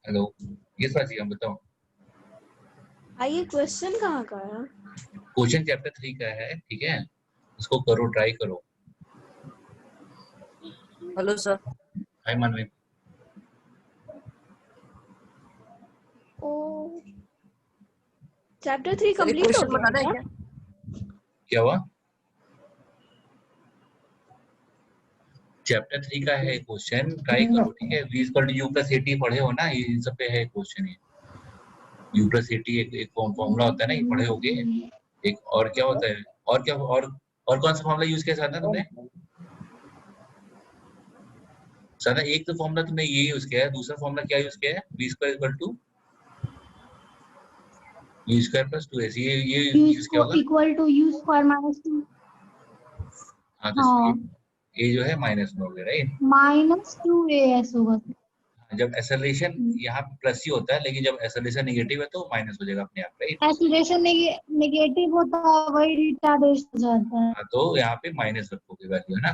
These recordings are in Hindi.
हेलो, ये साची हम बताओ। ये क्वेश्चन कहाँ का है? क्वेश्चन चैप्टर 3 का है, ठीक है, इसको करो, ट्राई करो। Hello sir. Hi Manvi. Oh, chapter 3 sir एक कंप्लीट हो क्वेश्चन गया बताना है क्या? क्या? क्या हुआ? चैप्टर 3 का है क्वेश्चन, ट्राई करो, ठीक है। v equal to u plus at पढ़े हो ना, ये इन सब पे है क्वेश्चन। ये u प्लस at एक फॉर्मूला होता है ना, ये पढ़े होगे। एक और क्या होता है, और क्या, और कौन सा फॉर्मूला यूज किया साधना तुमने? साधना एक तो फॉर्मूला तुमने ये यूज किया है, दूसरा फॉर्मूला क्या यूज किया है? v square equal to u square plus 2ac, ये यूज किया होगा। Equal to u square minus 2। हाँ, तो हाँ, ये जो है माइनस में हो गया, राइट। माइनस 2as होगा। जब एक्सेलरेशन यहाँ पे प्लस ही होता है, लेकिन जब एक्सेलरेशन नेगेटिव है तो माइनस हो जाएगा अपने आप, राइट। एक्सीलरेशन नेगेटिव होता है, वही रिटार्डेशन हो जाता है। हाँ, तो यहाँ पे माइनस रखोगे वैल्यू, है ना,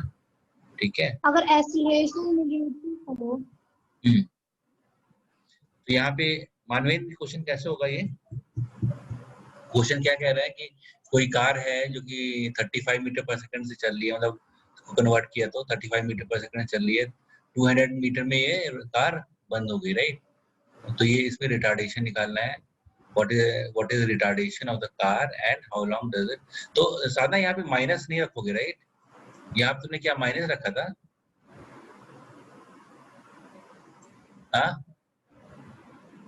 ठीक है। अगर एक्सीलरेशन नेगेटिव हो तो यहाँ पे मानवीय क्वेश्चन कैसे होगा? ये क्वेश्चन क्या कह रहा है कि कोई कार है जो कि 35 मीटर पर सेकंड से चल रही है, मतलब कन्वर्ट किया तो 35 मीटर पर सेकंड चल रही है, 200 मीटर में ये कार बंद हो गई, राइट। तो ये इसमें रिटार्डेशन निकालना है। what is retardation of the car and how long does it। तो साधा यहाँ पे माइनस नहीं रखोगे, राइट। यहाँ पे तुमने क्या माइनस रखा था? हाँ,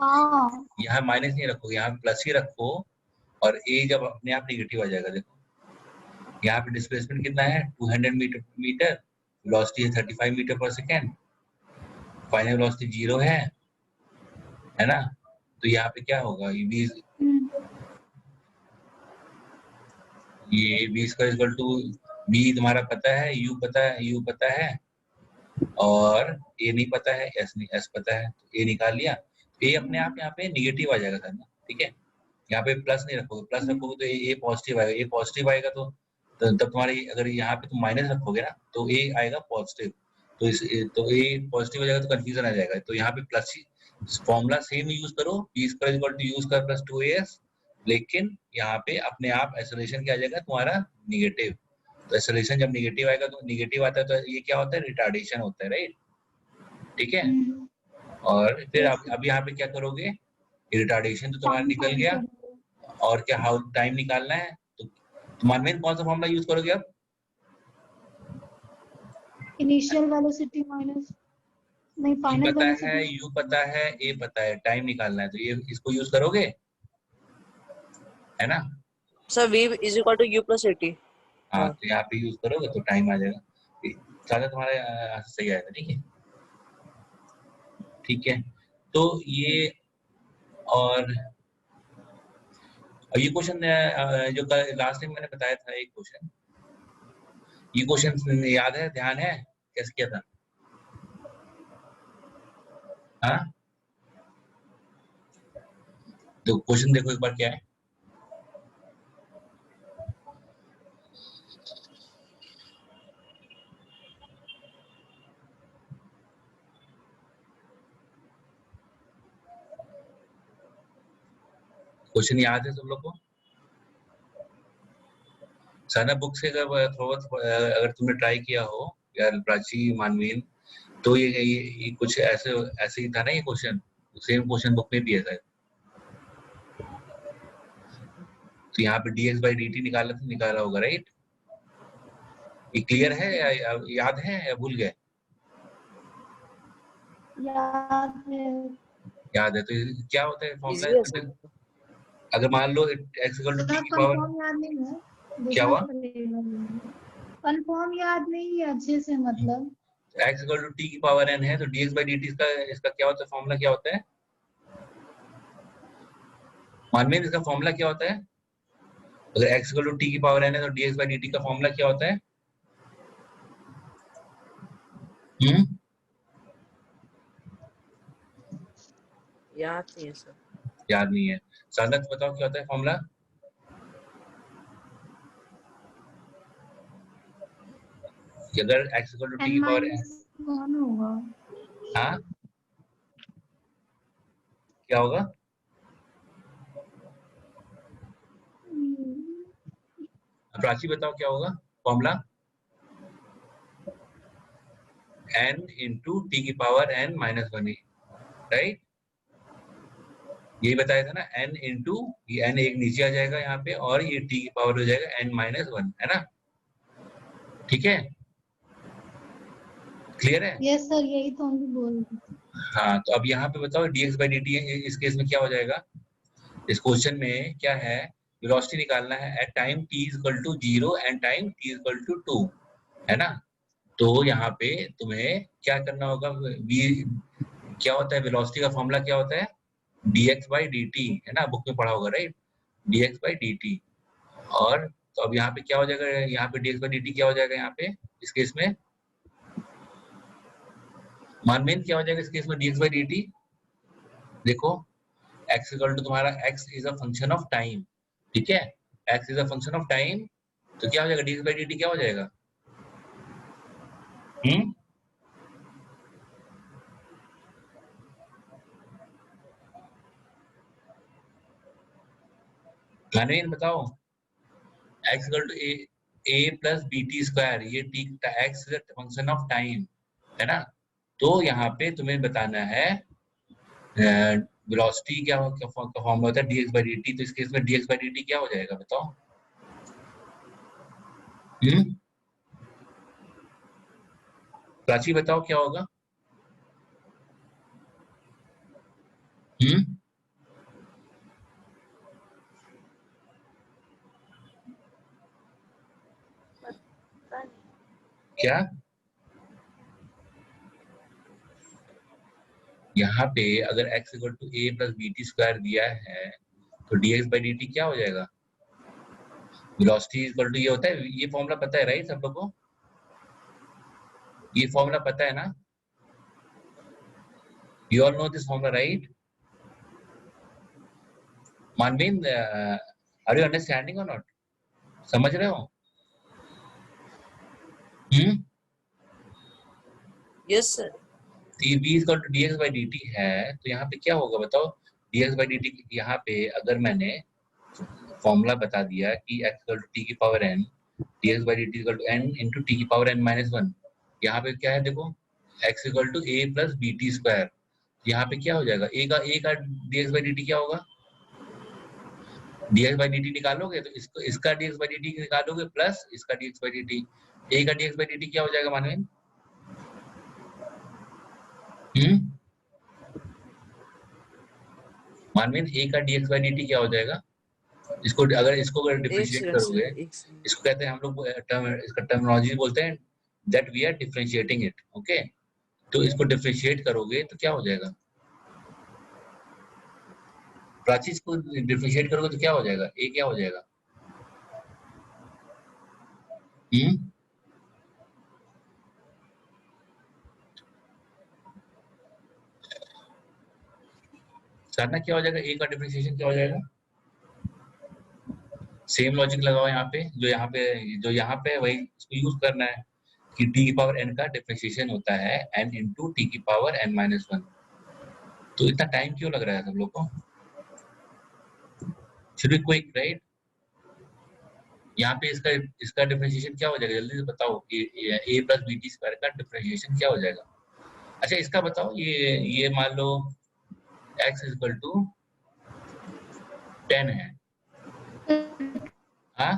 हाँ, यहाँ माइनस नहीं रखोगे, यहाँ प्लस ही रखो। और ए जब अपने आप निगेटिव आ जाएगा, देखो यहाँ पे डिस्प्लेसमेंट कितना है, 200 मीटर, वेलोसिटी है 35 मीटर पर सेकेंड, फाइनल वेलोसिटी 0 है ना। तो यहाँ पे क्या होगा, ये v square equal to b तुम्हारा पता है, u पता है, और a नहीं पता है, s पता है, तो a निकाल लिया। a अपने आप यहाँ पे निगेटिव आ जाएगा सर, ठीक है। यहाँ पे प्लस नहीं रखोगे, प्लस रखोगे तो a पॉजिटिव आएगा, a पॉजिटिव आएगा तो तब तुम्हारे, अगर यहाँ पे तुम माइनस रखोगे ना तो a आएगा पॉजिटिव, तो a पॉजिटिव हो जाएगा तो कंफ्यूजन आ जाएगा। तो यहाँ पे प्लस ही फॉर्मूला सेम यूज करो, b square equal to u square plus 2as, लेकिन यहाँ पे अपने आप एक्सेलरेशन क्या आ जाएगा तुम्हारा, निगेटिव। तो एक्सेलरेशन जब निगेटिव आएगा, तो निगेटिव आता है तो ये क्या होता है, रिटार्डेशन होता है, राइट, ठीक है। और फिर अब यहाँ पे क्या करोगे, रिटार्डेशन तो तुम्हारा निकल गया, और क्या हाउ टाइम निकालना है। तो मानवीय कौन सा फॉर्मूला यूज करोगे अब? इनिशियल वेलोसिटी माइनस, नहीं v फाइनल पता है, वेलोसिटी। u पता है, a पता है, टाइम निकालना है, तो ये इसको यूज करोगे, है ना। Sir v is equal to u plus 80। हाँ, तो यहाँ पे यूज करोगे तो टाइम आ जाएगा, सारा तुम्हारे सही आएगा, ठीक है, ठीक है। तो ये और ये क्वेश्चन जो लास्ट टाइम मैंने बताया था, एक क्वेश्चन, ये क्वेश्चन याद है, ध्यान है कैसे किया था? हाँ, तो क्वेश्चन देखो एक बार क्या है। क्वेश्चन याद है सब लोग को? साना बुक से अगर थोड़ा अगर तुमने ट्राई किया हो या प्राची मानवीन, तो ये कुछ ऐसे ऐसे ही था ना, ये क्वेश्चन सेम क्वेश्चन बुक में भी है शायद। तो यहाँ पे dx बाई dt निकाला होगा, राइट। ये क्लियर है या याद है या भूल गए? याद है। याद है, तो क्या होता है इजी है फॉर्मूला? सर। अगर मान लो x इक्वल टू t की पावर, कंफर्म याद नहीं है, क्या देखना हुआ? पड़ेगा। कंफर्म याद नहीं है अच्छे से, मतलब x इक्वल टू t की पावर n है, तो dx बाई dt इसका क्या होता है, फॉर्मूला क्या होता है मानवीय, इसका फॉर्मूला क्या होता है? अगर x इक्वल टू t की पावर n है तो dx बाई dt का फॉर्मूला क्या होता है? याद नहीं है सर। याद नहीं है, साधक बताओ क्या होता है फॉर्मूला? कि अगर x इक्वल टू t की पावर n, n-1 होगा। हाँ, क्या होगा? प्राची बताओ क्या होगा फॉर्मूला? n इंटू टी की पावर n माइनस 1, राइट? यही बताया था ना, n इंटू ये n एक नीचे आ जाएगा यहाँ पे और ये t की पावर हो जाएगा n माइनस 1, है ना? ठीक है, क्लियर है? यस सर, यही तो हम भी बोल रहे थे। हाँ, तो अब यहाँ पे बताओ dx बाई dt इस केस में क्या हो जाएगा? इस क्वेश्चन में क्या है, वेलोसिटी निकालना है at time t equal to 0 and time t equal to 2, है ना? तो यहाँ पे तुम्हें क्या करना होगा, v क्या होता है, वेलोसिटी का फॉर्मूला क्या होता है? dx बाई dt, है ना? बुक में पढ़ा होगा, राइट? dx by dt। और तो अब यहाँ पे क्या हो जाएगा, यहाँ पे dx बाई dt क्या हो जाएगा यहाँ पे इस केस में? मानवेन क्या हो जाएगा इस केस में dx बाई dt? देखो x इक्वल टू तुम्हारा x is a function of time, ठीक है? x is a function of time, तो क्या हो जाएगा dx बाई dt क्या हो जाएगा? मानवेन बताओ, x equal to a plus bt square, ये t x is a function of time, है ना? तो यहाँ पे तुम्हें बताना है वेलोसिटी क्या फॉर्मूला होता है dx बाई dt, तो इस केस में dx बाई dt क्या हो जाएगा बताओ? प्राची बताओ क्या होगा? पता नहीं। क्या यहाँ पे अगर x equal to a plus bt square दिया है तो dx बाई dt क्या हो जाएगा? वेलोसिटी इक्वल टू ये होता है, ये फॉर्मूला पता है राइट सब लोगों को? ये फॉर्मूला पता है ना? You all know this formula right? Manveen, are you understanding और नॉट? समझ रहे हो? Yes sir. v equal to dx by dt है, तो यहाँ पे क्या होगा बताओ? dx बाई dt यहाँ पे अगर मैंने फॉर्मूला बता दिया कि x इक्वल टू t की power n, dx by dt equal to n into t की पावर n माइनस 1, यहाँ पे क्या है देखो, x equal to a plus bt square, यहाँ पे क्या हो जाएगा, a का dx बाई dt क्या होगा? dx बाई dt निकालोगे तो इसका dx बाई dt निकालोगे प्लस इसका dx बाई dt, a का dx बाई dt क्या हो जाएगा मानवीन? मानवीन a का dx बाई dt क्या हो जाएगा? इसको अगर डिफरेंशिएट करोगे, इसको कहते हैं हम लोग इसका टर्मिनोलॉजी बोलते हैं that we are differentiating it, okay? तो इसको डिफरेंशिएट करोगे तो क्या हो जाएगा? प्राची को डिफरेंशिएट करोगे तो क्या हो जाएगा? ए क्या हो जाएगा? साधना क्या हो जाएगा? ए का डिफरेंशिएशन क्या हो जाएगा? सेम लॉजिक लगाओ यहाँ पे, जो यहाँ पे वही इसको यूज करना है कि t की पावर n का डिफरेंशिएशन होता है n इंटू टी की पावर n माइनस 1। तो इतना टाइम क्यों लग रहा है सब लोग को? Should be quick right? यहाँ पे इसका डिफरेंशिएशन क्या हो जाएगा जल्दी से बताओ? a प्लस bt स्क्वायर का डिफरेंशिएशन क्या हो जाएगा? अच्छा इसका बताओ, ये मान लो x इक्वल टू 10 है, हाँ?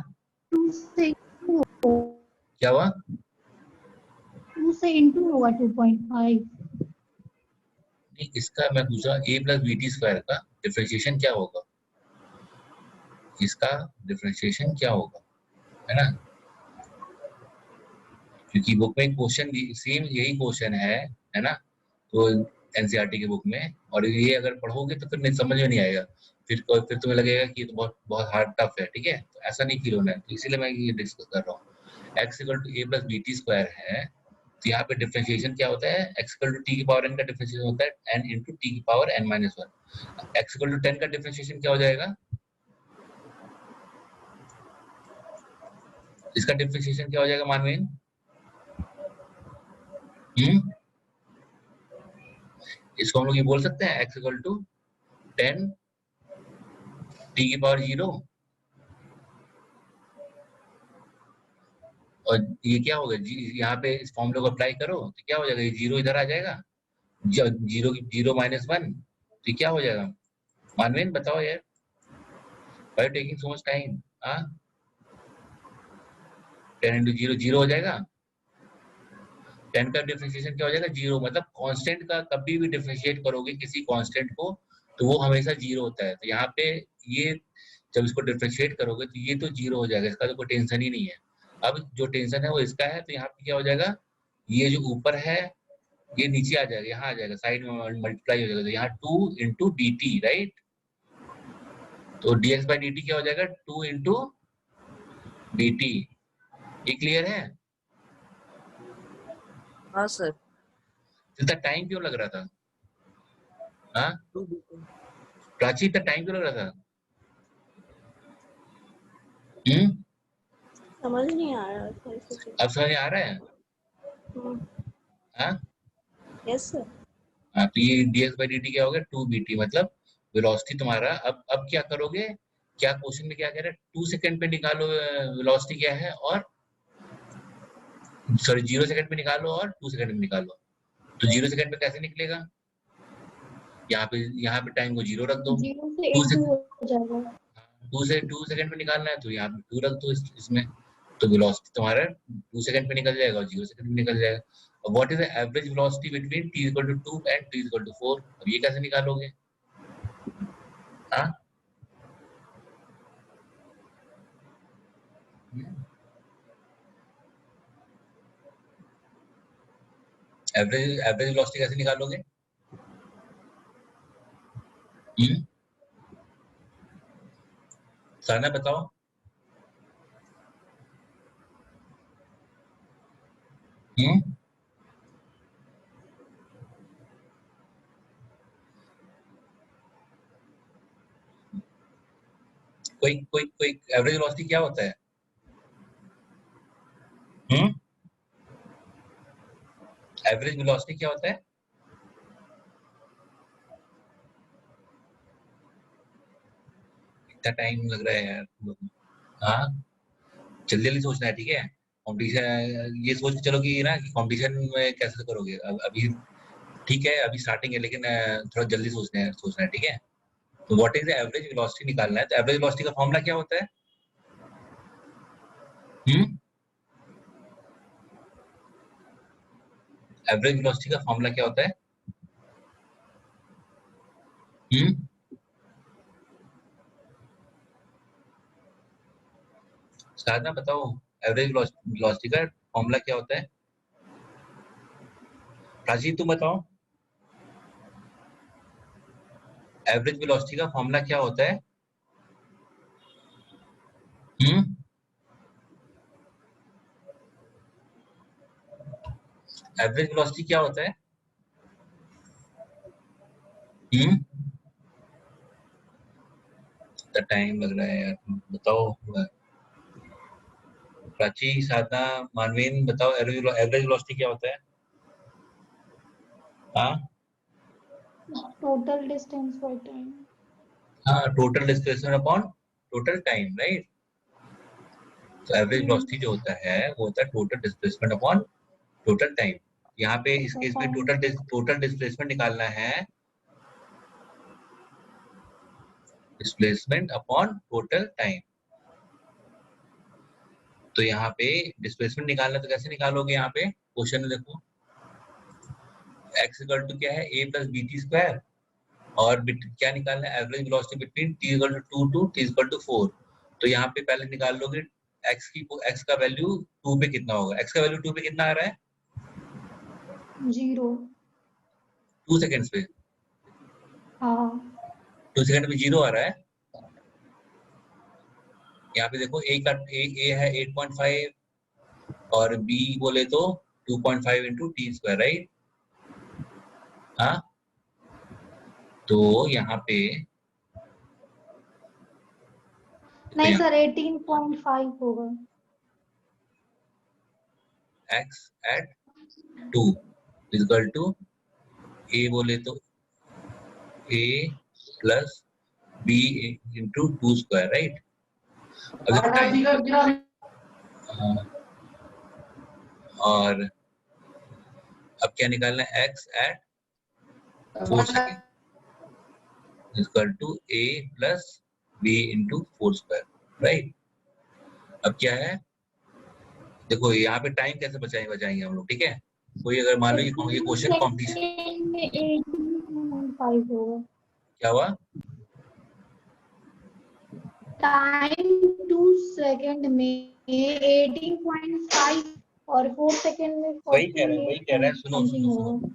2 से क्या हुआ? 2 से इंटू होगा 2.5। नहीं, इसका मैं पूछ रहा a प्लस bt स्क्वायर का डिफरेंशिएशन क्या होगा? इसका डिफरेंशिएशन क्या होगा, है ना? क्योंकि बुक में क्वेश्चन सेम यही क्वेश्चन है ना? तो एनसीईआरटी की बुक में, और ये अगर पढ़ोगे तो फिर नहीं समझ में नहीं आएगा, फिर तुम्हें लगेगा कि ये तो बहुत बहुत हार्ड टफ है, ठीक है? तो ऐसा नहीं फील होना है, तो इसीलिए मैं ये डिस्कस कर रहा हूँ। x equal to a plus bt square है, तो यहाँ पे डिफरेंशिएशन क्या होता है? x इक्वल टू t की पावर n का डिफरेंशिएशन होता है n इंटू टी की power n minus 1। x equal to 10 का डिफरेंशिएशन क्या हो जाएगा? इसका डिफरेंशिएशन क्या हो जाएगा मानवीन? इसको हम लोग ये बोल सकते हैं x इक्वल टू 10 t की पावर 0, और ये क्या होगा जी, यहाँ पे इस फॉर्मूले को अप्लाई करो तो क्या हो जाएगा, ये 0 इधर आ जाएगा, 0 माइनस 1, तो क्या हो जाएगा? मानवेन बताओ यार, why taking so much time? हाँ, 10 इंटू 0 0 हो जाएगा। 10 का डिफरेंशिएशन क्या हो जाएगा? 0। मतलब कांस्टेंट का कभी भी डिफरेंशिएट करोगे किसी कांस्टेंट को तो वो हमेशा 0 होता है। तो यहाँ पे ये जब इसको डिफरेंशिएट करोगे तो ये तो 0 हो जाएगा, इसका तो कोई टेंशन ही नहीं है। अब जो टेंशन है वो इसका है, तो यहाँ पे क्या हो जाएगा, ये जो ऊपर है ये नीचे आ जाएगा, यहाँ आ जाएगा, साइड में मल्टीप्लाई हो जाएगा, तो यहाँ 2 इंटू डी टी, राइट। तो dx बाई डी टी क्या हो जाएगा? 2 इंटू डी टी। ये क्लियर है? हाँ सर। इतना टाइम क्यों लग रहा था? हाँ 2bt। प्राची, इतना टाइम क्यों लग रहा था? समझ नहीं आ रहा था इसे। अब समझ आ रहा है? हाँ यस सर। हाँ, तो ये dx बाई dt क्या हो गया? 2bt, मतलब वेलोसिटी तुम्हारा। अब क्या करोगे, क्या क्वेश्चन में क्या कह रहा है? 2 सेकंड पे निकालो वेलोसिटी क्या है, और सॉरी 0 सेकंड पे निकालो और 2 सेकंड में निकालो। तो 0 सेकंड पे कैसे निकलेगा? यहाँ पे टाइम को 0 रख दो। 0 से 2 से 2 हो जाएगा। 2 सेकंड पे निकालना है तो यहाँ पे 2 रख दो इसमें, तो वेलोसिटी तुम्हारा 2 सेकंड पे निकल जाएगा और 0 सेकंड में निकल जाएगा। और what is the average velocity between t equal to 2 and t equal to 4? अब ये कैसे निकालोगे? हाँ एवरेज वेलोसिटी कैसे निकालोगे? साना बताओ। हम्म कोई एवरेज वेलोसिटी क्या होता है? एवरेज वेलोसिटी क्या होता है? इतना टाइम लग रहा है यार। हाँ जल्दी जल्दी सोचना है, ठीक है। कंपटीशन ये सोच के चलो कि ना कि कंपटीशन में कैसे करोगे। अभी ठीक है, अभी स्टार्टिंग है, लेकिन थोड़ा जल्दी सोचना है, ठीक है। तो what is the average velocity निकालना है। तो एवरेज वेलोसिटी का फॉर्मूला क्या होता है? एवरेज वेलोसिटी का फॉर्मूला क्या होता है? साधना बताओ, एवरेज वेलोसिटी का फॉर्मूला क्या होता है? राजीव तुम बताओ, एवरेज वेलोसिटी का फॉर्मूला क्या होता है? एवरेज वेलोसिटी क्या होता है? इतना टाइम लग रहा है यार, बताओ। प्राची, साधना, मानवीन बताओ, एवरेज वेलोसिटी क्या होता है? हाँ टोटल डिस्टेंस बाय टाइम। हाँ, total displacement upon total time, right. तो एवरेज वेलोसिटी जो होता है वो होता है total displacement upon total time. यहाँ पे इस केस में टोटल डिस्प्लेसमेंट निकालना है, डिस्प्लेसमेंट अपॉन टोटल टाइम। तो यहाँ पे डिस्प्लेसमेंट निकालना, तो कैसे निकालोगे? यहाँ पे क्वेश्चन में देखो, x इक्वल टू क्या है, a plus b t square, और क्या निकालना है? Average velocity between t equal to 2 to t equal to 4। तो यहाँ पे पहले निकाल लोगे x का वैल्यू 2 पे कितना होगा। x का वैल्यू 2 पे कितना आ रहा है? 0। 2 सेकंड्स पे। हाँ 2 सेकंड में 0 आ रहा है। यहाँ पे देखो a है 8.5 और b बोले तो 2.5 इंटू टी स्क्वायर, राइट। हाँ तो यहाँ पे नहीं सर 18.5 होगा। x at 2 equal to a बोले तो a plus b into 2 square, right. और अब क्या निकालना है, x at 4 second equal to a plus b into 4 square, right. अब क्या है, देखो यहाँ पे टाइम कैसे बचाएंगे हम लोग, ठीक है। कोई अगर मान लो ये क्वेश्चन कॉम्पिटिशन, 18.5 होगा। क्या हुआ, टाइम 2 सेकंड में 18.5 और 4 सेकंड में वही कह रहा है, सुनो समथिंग सुनो होगा। सुनो,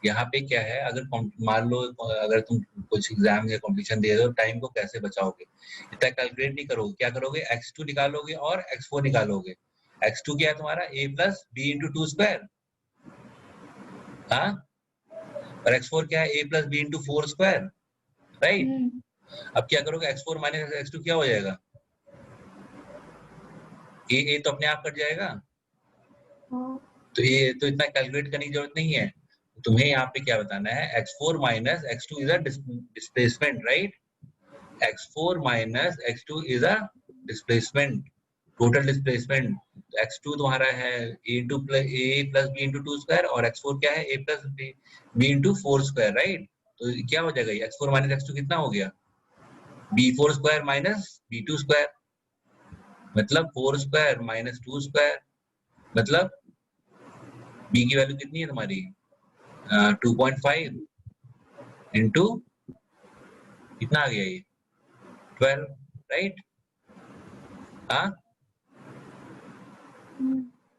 यहाँ पे क्या है, अगर मान लो अगर तुम कुछ एग्जाम या कॉम्पिटिशन दे रहे हो, टाइम को कैसे बचाओगे, इतना कैलकुलेट नहीं करोगे, क्या करोगे, x2 निकालोगे और x4 निकालोगे। x2 क्या है तुम्हारा, a plus b into 2 square, हाँ, और x4 क्या है, a plus b into 4 square, right. अब क्या करोगे, x4 माइनस x2 क्या हो जाएगा, a तो अपने आप कट जाएगा, तो ये तो इतना कैलकुलेट करने की जरूरत नहीं है। तुम्हें यहाँ पे क्या बताना है, x4 minus x2 is a displacement, right. x4 minus x2 is a displacement, total displacement. x2 तुम्हारा है a plus b into 2 square, और x4 क्या है, a plus b into 4 square, right. तो क्या हो जाएगा, ये x4 माइनस x2 कितना हो गया, b4 square minus b2 square, मतलब 4 स्क्वायर माइनस 2 स्क्वायर, मतलब b की वैल्यू कितनी है तुम्हारी, 2.5 इंटू कितना आ गया, ये 12, राइट। हाँ,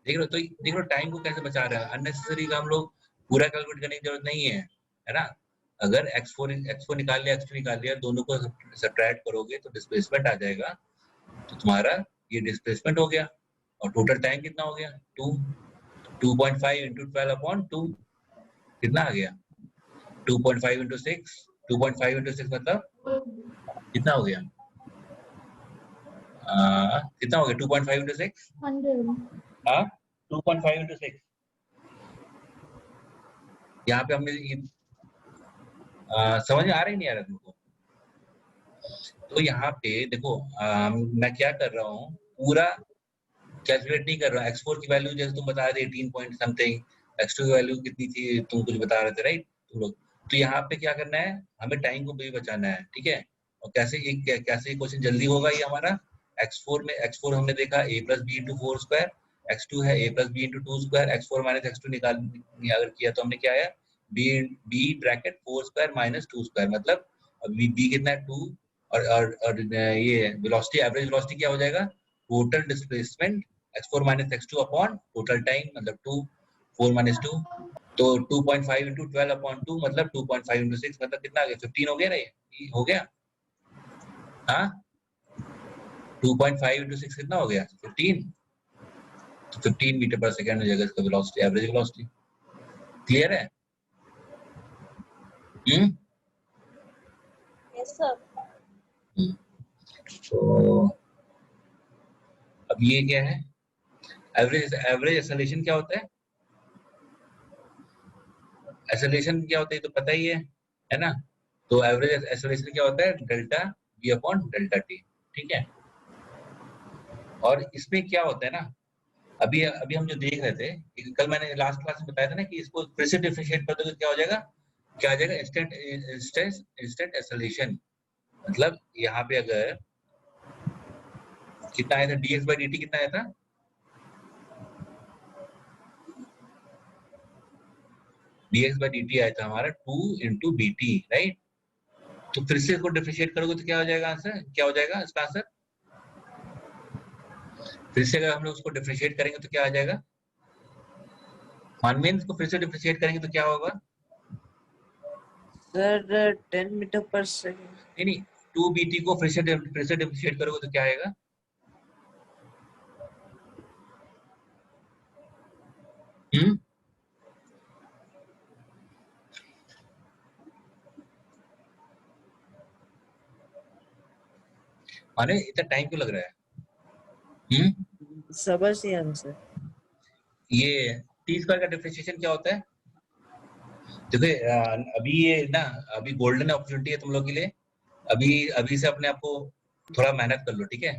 देख लो, तो देख लो टाइम को कैसे बचा रहा है, अननेसेसरी का हम लोग पूरा कैलकुलेट करने की जरूरत नहीं है ना। अगर x4 निकाल लिया, x2 निकाल लिया, दोनों को सब्ट्रैक्ट करोगे तो डिस्प्लेसमेंट आ जाएगा, तो तुम्हारा ये डिस्प्लेसमेंट हो गया, और टोटल टाइम कितना हो गया, 2.5 इंटू 12 अपॉन 2 कितना आ गया, 2.5 इंटू 6, 2.5 इंटू 6 मतलब कितना हो गया, कितना हो गया, 2.5 इंटू 6, 100। हाँ, 2.5 इंटू 6। यहाँ पे हमने समझ आ रहा ही नहीं आ रहा तुमको, तो यहाँ पे देखो, मैं क्या कर रहा हूँ, पूरा कैलकुलेट नहीं कर रहा हूँ। x4 की वैल्यू जैसे तुम बता रहे थे 18 पॉइंट समथिंग, x2 की वैल्यू कितनी थी तुम कुछ बता रहे थे, राइट तुम लोग। तो यहाँ पे क्या करना है, हमें टाइम को भी बचाना है, ठीक है। और कैसे क्वेश्चन जल्दी होगा ये हमारा, x4 हमने देखा a plus b into 4 square, x2 है a plus b into 2 square, x4 minus x2 निकाल अगर किया तो हमने क्या आया, b bracket 4 square minus 2 square, मतलब b कितना है 2, और ये वेलोसिटी, एवरेज वेलोसिटी क्या हो जाएगा, total displacement x4 minus x2 upon total time, मतलब 2, 4 माइनस 2, तो 2.5 इंटू 12 अपॉन 2 मतलब 2.5 इंटू 6 मतलब कितना आ गया, 15 हो गया रे, हो गया, हाँ, 2.5 इंटू 6 कितना हो गया, 15, तो 15 मीटर पर सेकंड हो जाएगा इसका वेलोसिटी, एवरेज वेलोसिटी। क्लियर है? Yes sir. तो अब ये क्या है, एवरेज एक्सेलरेशन क्या होता है, एक्सेलरेशन क्या होता है तो पता ही है ना। तो एवरेज एक्सेलरेशन क्या होता है, delta v upon delta T, ठीक है। और इसमें क्या होता है ना, अभी अभी हम जो देख रहे थे, कल मैंने लास्ट क्लास में बताया था ना कि इसको फिर से डिफरेंशिएट कर दोगे तो क्या हो जाएगा, क्या आ जाएगा, इंस्टेंट एक्सेलरेशन। मतलब यहाँ पे अगर कितना आया था, dx by dt कितना आया था, dx by dt आया था हमारा 2 इंटू बी टी, राइट। तो फिर से इसको डिफरेंशिएट करोगे तो क्या हो जाएगा आंसर, क्या हो जाएगा इसका आंसर, फिर से अगर हम लोग उसको डिफरेंशिएट करेंगे तो क्या आ जाएगा, मीन को फिर से डिफरेंशिएट करेंगे तो क्या होगा, सर 10 मीटर पर सेकंड, नहीं 2 bt को फिर से डिफरेंशिएट करोगे तो क्या आएगा, माने इतना टाइम क्यों लग रहा है, समझ नहीं आया सर। ये टी स्क्वायर का डिफरेंशिएशन क्या होता है, देखिए अभी ये ना अभी गोल्डन अपॉर्चुनिटी है तुम लोग के लिए। अभी से अपने आप को थोड़ा मेहनत कर लो, ठीक है?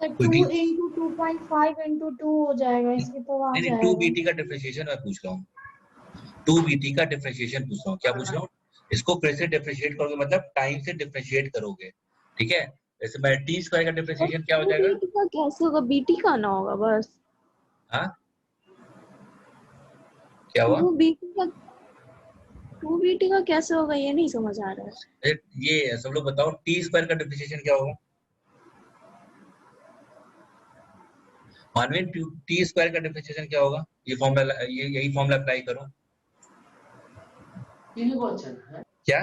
सर क्विकली 2 into 2.5 into 2 हो जाएगा, इसके तो आ नहीं नहीं, जाएगा। 2BT का डिफरेंशिएशन मैं पूछ रहा हूँ। 2BT का डिफरेंशिएशन पूछ रहा हूँ। क्या पूछ रहा हूँ? इसको फिर से डिफरेंशिएट करोगे मतलब टाइम से डिफरेंशिएट करोगे, ठीक है? जैसे मैं टी स्क्वायर का डिफरेंशिएशन क्या हो टू जाएगा? बीटी का कैसे होगा? बीटी का ना होगा बस। हाँ, क्या हुआ? टू बीटी का कैसे होगा ये नहीं समझ आ रहा है। ये सब लोग बताओ, टी स्क्वायर का डिफरेंशिएशन क्या होगा? मानवीय टी स्क्वायर का डिफरेंशिएशन क्या होगा? ये फॉर्मूला, ये यही फॉर्मूला अप्लाई करो। क्या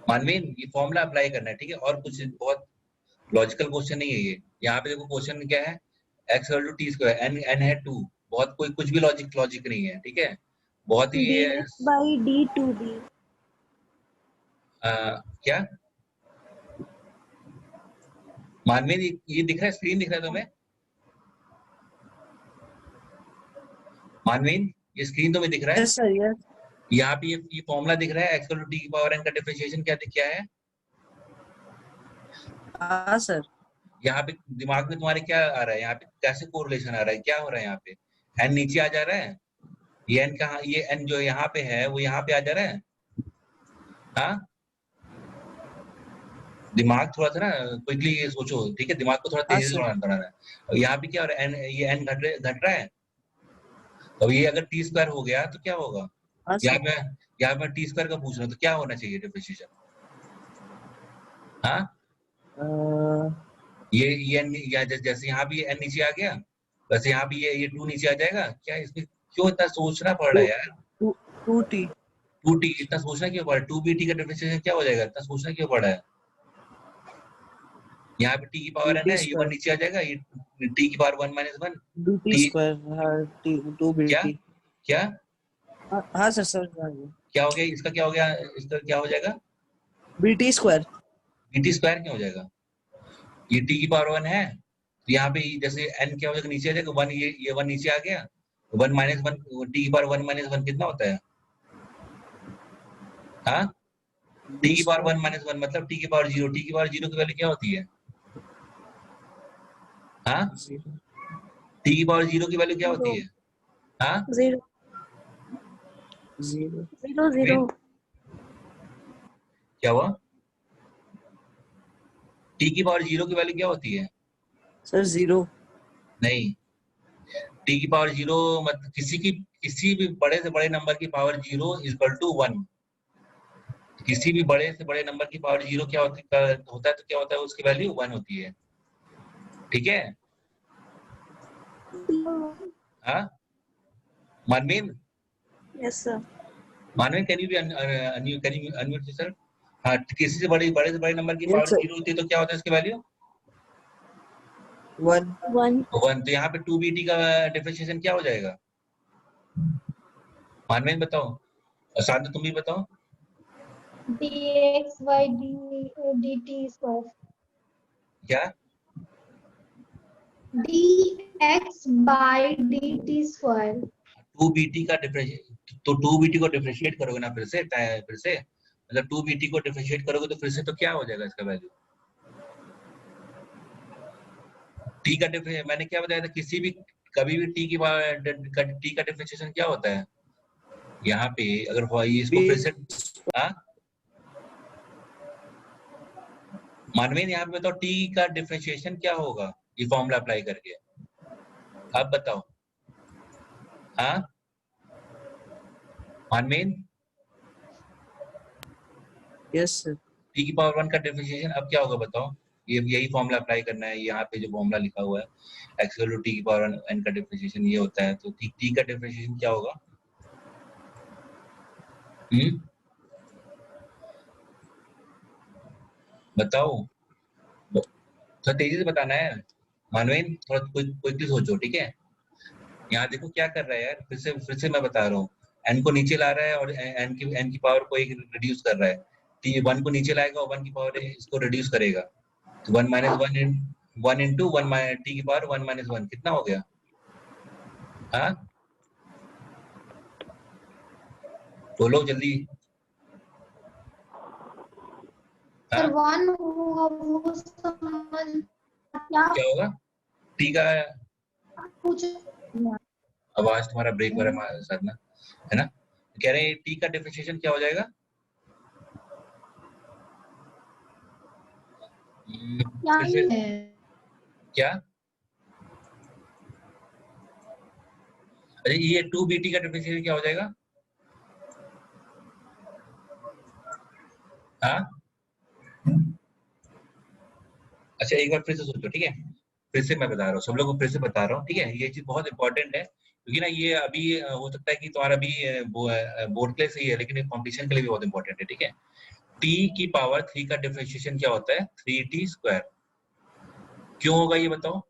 मानवीय, ये फॉर्मूला अप्लाई करना है, ठीक है? और कुछ बहुत लॉजिकल क्वेश्चन नहीं है ये। यहाँ पे देखो क्वेश्चन क्या है, x equal to t square, n है 2। बहुत कोई कुछ भी लॉजिक नहीं है, ठीक है? बहुत ही dx by d2b। क्या मानवीय, ये दिख रहा है, स्क्रीन दिख रहा है तुम्हें? मानवीय, ये स्क्रीन तुम्हें दिख रहा है? Yes sir, yes. यहाँ पे ये फॉर्मूला दिख रहा है, x इक्वल टू टी की पावर n का डिफरेंशिएशन क्या है? हाँ सर। यहाँ पे दिमाग में तुम्हारे क्या आ रहा है? यहाँ पे कैसे कोरिलेशन आ रहा है? क्या हो रहा है यहाँ पे? n नीचे आ जा रहा है, ये n कहाँ, ये n जो यहाँ पे है वो यहाँ पे आ जा रहा है। हाँ, दिमाग थोड़ा सा ना क्विकली ये सोचो, ठीक है? दिमाग को थोड़ा हाँ तेजी से सर। बनाना है। यहाँ पे क्या हो रहा है? n, ये n घट रहा है। तो ये अगर टी स्क्वायर हो गया तो क्या होगा? हाँ यहाँ सर। मैं यहाँ मैं टी स्क्वायर का पूछ रहा हूँ, तो क्या होना चाहिए डिफरेंशिएशन? हाँ, ये n, या जैसे यहाँ भी n नीचे आ गया, वैसे यहाँ भी ये 2 नीचे आ जाएगा क्या? इसमें क्यों इतना सोचना पड़ रहा है यार? To T. 2t इतना सोचना क्यों पड़ रहा है? 2BT का डिफरेंशिएशन क्या हो जाएगा? इतना सोचना क्यों पड़ रहा है? यहाँ पे t की पावर n टी है, ये 1 स्क्वायर, नीचे आ जाएगा, ये t की power 1 - 1। Two t t square, हाँ, टू बी क्या टी। क्या हाँ सर, समझ आ गया। क्या हो गया? इसका क्या हो गया? इसका क्या हो जाएगा? B t square. BT square क्या हो जाएगा? ये t की पावर 1 है, तो यहाँ पे जैसे n क्या हो जाएगा? नीचे आ जाएगा 1, ये 1 नीचे आ गया, 1 - 1, t की पावर 1 - 1 कितना होता है? हाँ, t बी की पावर 1 स्क्वायर। - 1 मतलब t की पावर 0। t की पावर 0 की वैल्यू क्या होती है? हाँ, जीरो। t की पावर 0 की वैल्यू क्या होती जीरो है? हाँ, जीरो जीरो। Zero zero. क्या हुआ? t की पावर 0 की वैल्यू क्या होती है? Sir zero. नहीं, t की पावर 0 मतलब किसी भी बड़े से बड़े नंबर की पावर 0 इक्वल टू 1। किसी भी बड़े से बड़े नंबर की पावर 0 क्या होता है तो क्या होता है? उसकी वैल्यू 1 होती है, ठीक है? हाँ, Manveen, yes sir. Manveen, can you be unmute yourself? हाँ, किसी से बड़े से बड़े नंबर की यस पावर सर। 0 होती है तो क्या होता है उसकी वैल्यू? वन। 1 1। तो यहाँ पे 2BT का डिफरेंशिएशन क्या हो जाएगा? मानवीन बताओ, और शांत तुम भी बताओ। dx by dt square। क्या? dx by dt square। 2BT का डिफरेंशिएट, तो 2BT को डिफरेंशिएट करोगे ना फिर से मतलब 2BT को डिफरेंशिएट करोगे तो फिर से तो क्या हो जाएगा इसका वैल्यू? टी का डिफरेंशिएशन मैंने क्या बताया था? किसी भी कभी भी टी का डिफरेंशिएशन क्या होता है? यहाँ पे अगर इसको बी। फिर से, हाँ मानवीन, यहाँ पे बताओ टी का डिफरेंशिएशन क्या होगा ये फॉर्मूला अप्लाई करके? आप बताओ। हाँ मानवीन, यस सर। टी की पावर 1 का डिफरेंशिएशन अब क्या होगा बताओ? ये यही फॉर्मूला अप्लाई करना है। यहाँ पे जो फॉर्मूला लिखा हुआ है x इक्वल टू टी की पावर n का डिफरेंशिएशन ये होता है, तो टी का डिफरेंशिएशन क्या होगा? बताओ, थोड़ा तेजी से बताना है। मानवीन, थोड़ा क्विकली सोचो, ठीक है? यहाँ देखो क्या कर रहा है यार, फिर से मैं बता रहा हूँ, n को नीचे ला रहा है और n की पावर को एक रिड्यूस कर रहा है। टी 1 को नीचे लाएगा और 1 की पावर इसको रिड्यूस करेगा, तो 1 - 1 इंटू 1 टी की पावर 1 - 1 कितना हो गया? हाँ, बोलो जल्दी। सर हाँ 1 होगा वो समझ क्या क्या होगा? टी का पूछ आवाज तुम्हारा ब्रेक हो रहा है साधना, है ना? कह रहे हैं टी का डिफरेंशिएशन क्या हो जाएगा? क्या फिर ही से है। क्या? अरे ये 2bt का डिफरेंशिएशन क्या हो जाएगा? हाँ अच्छा एक बार फिर से सोचो, ठीक है? फिर से मैं बता रहा हूँ, सब लोगों को फिर से बता रहा हूँ, ठीक है? ये चीज बहुत इंपॉर्टेंट है क्योंकि ना ये अभी हो सकता है कि तुम्हारा अभी बोर्ड के लिए सही है, लेकिन ये कॉम्पिटिशन के लिए भी बहुत इंपॉर्टेंट है, ठीक है? t की पावर 3 का डिफरेंशिएशन क्या होता है? 3t square. क्यों होगा ये बताओ?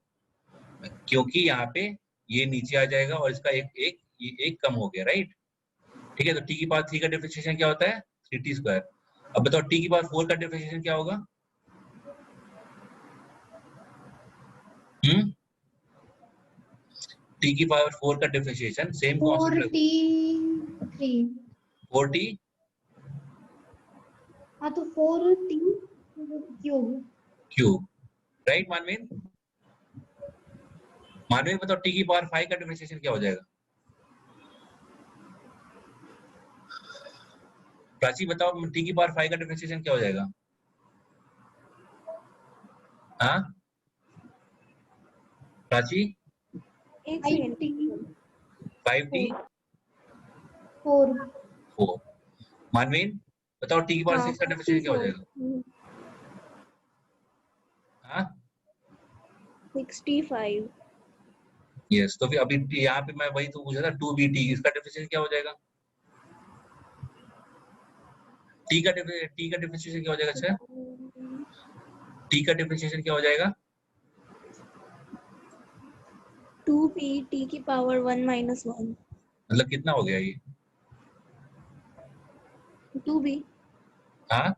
क्योंकि यहाँ पे ये नीचे आ जाएगा और इसका एक कम हो गया, राइट? ठीक है, तो t की पावर 3 का डिफरेंशिएशन क्या होता है? 3t square. अब बताओ t की पावर 4 का डिफरेंशिएशन क्या होगा? हम्म t की पावर 4 का differentiation same constant 4t3 4t हाँ तो 4t cube cube, right Manveen? Manveen बताओ t की पावर 5 का डिफरेंशिएशन क्या हो जाएगा? प्राची बताओ t की पावर 5 का डिफरेंशिएशन क्या हो जाएगा? हाँ प्राची? एक सेकेंड 5t 5t 4 4। मानवीन बताओ t की पावर हाँ 6 का डिफरेंशिएशन क्या हो 64 जाएगा? हाँ 65 यस, तो फिर अभी यहाँ पे मैं वही तो पूछा था 2bt, इसका डिफरेंशिएशन क्या हो जाएगा? t का डिफरेंशिएशन क्या हो जाएगा? अच्छा t का डिफरेंशिएशन क्या हो जाएगा? 2p t की पावर 1 माइनस 1 मतलब कितना हो गया ये? 2b हाँ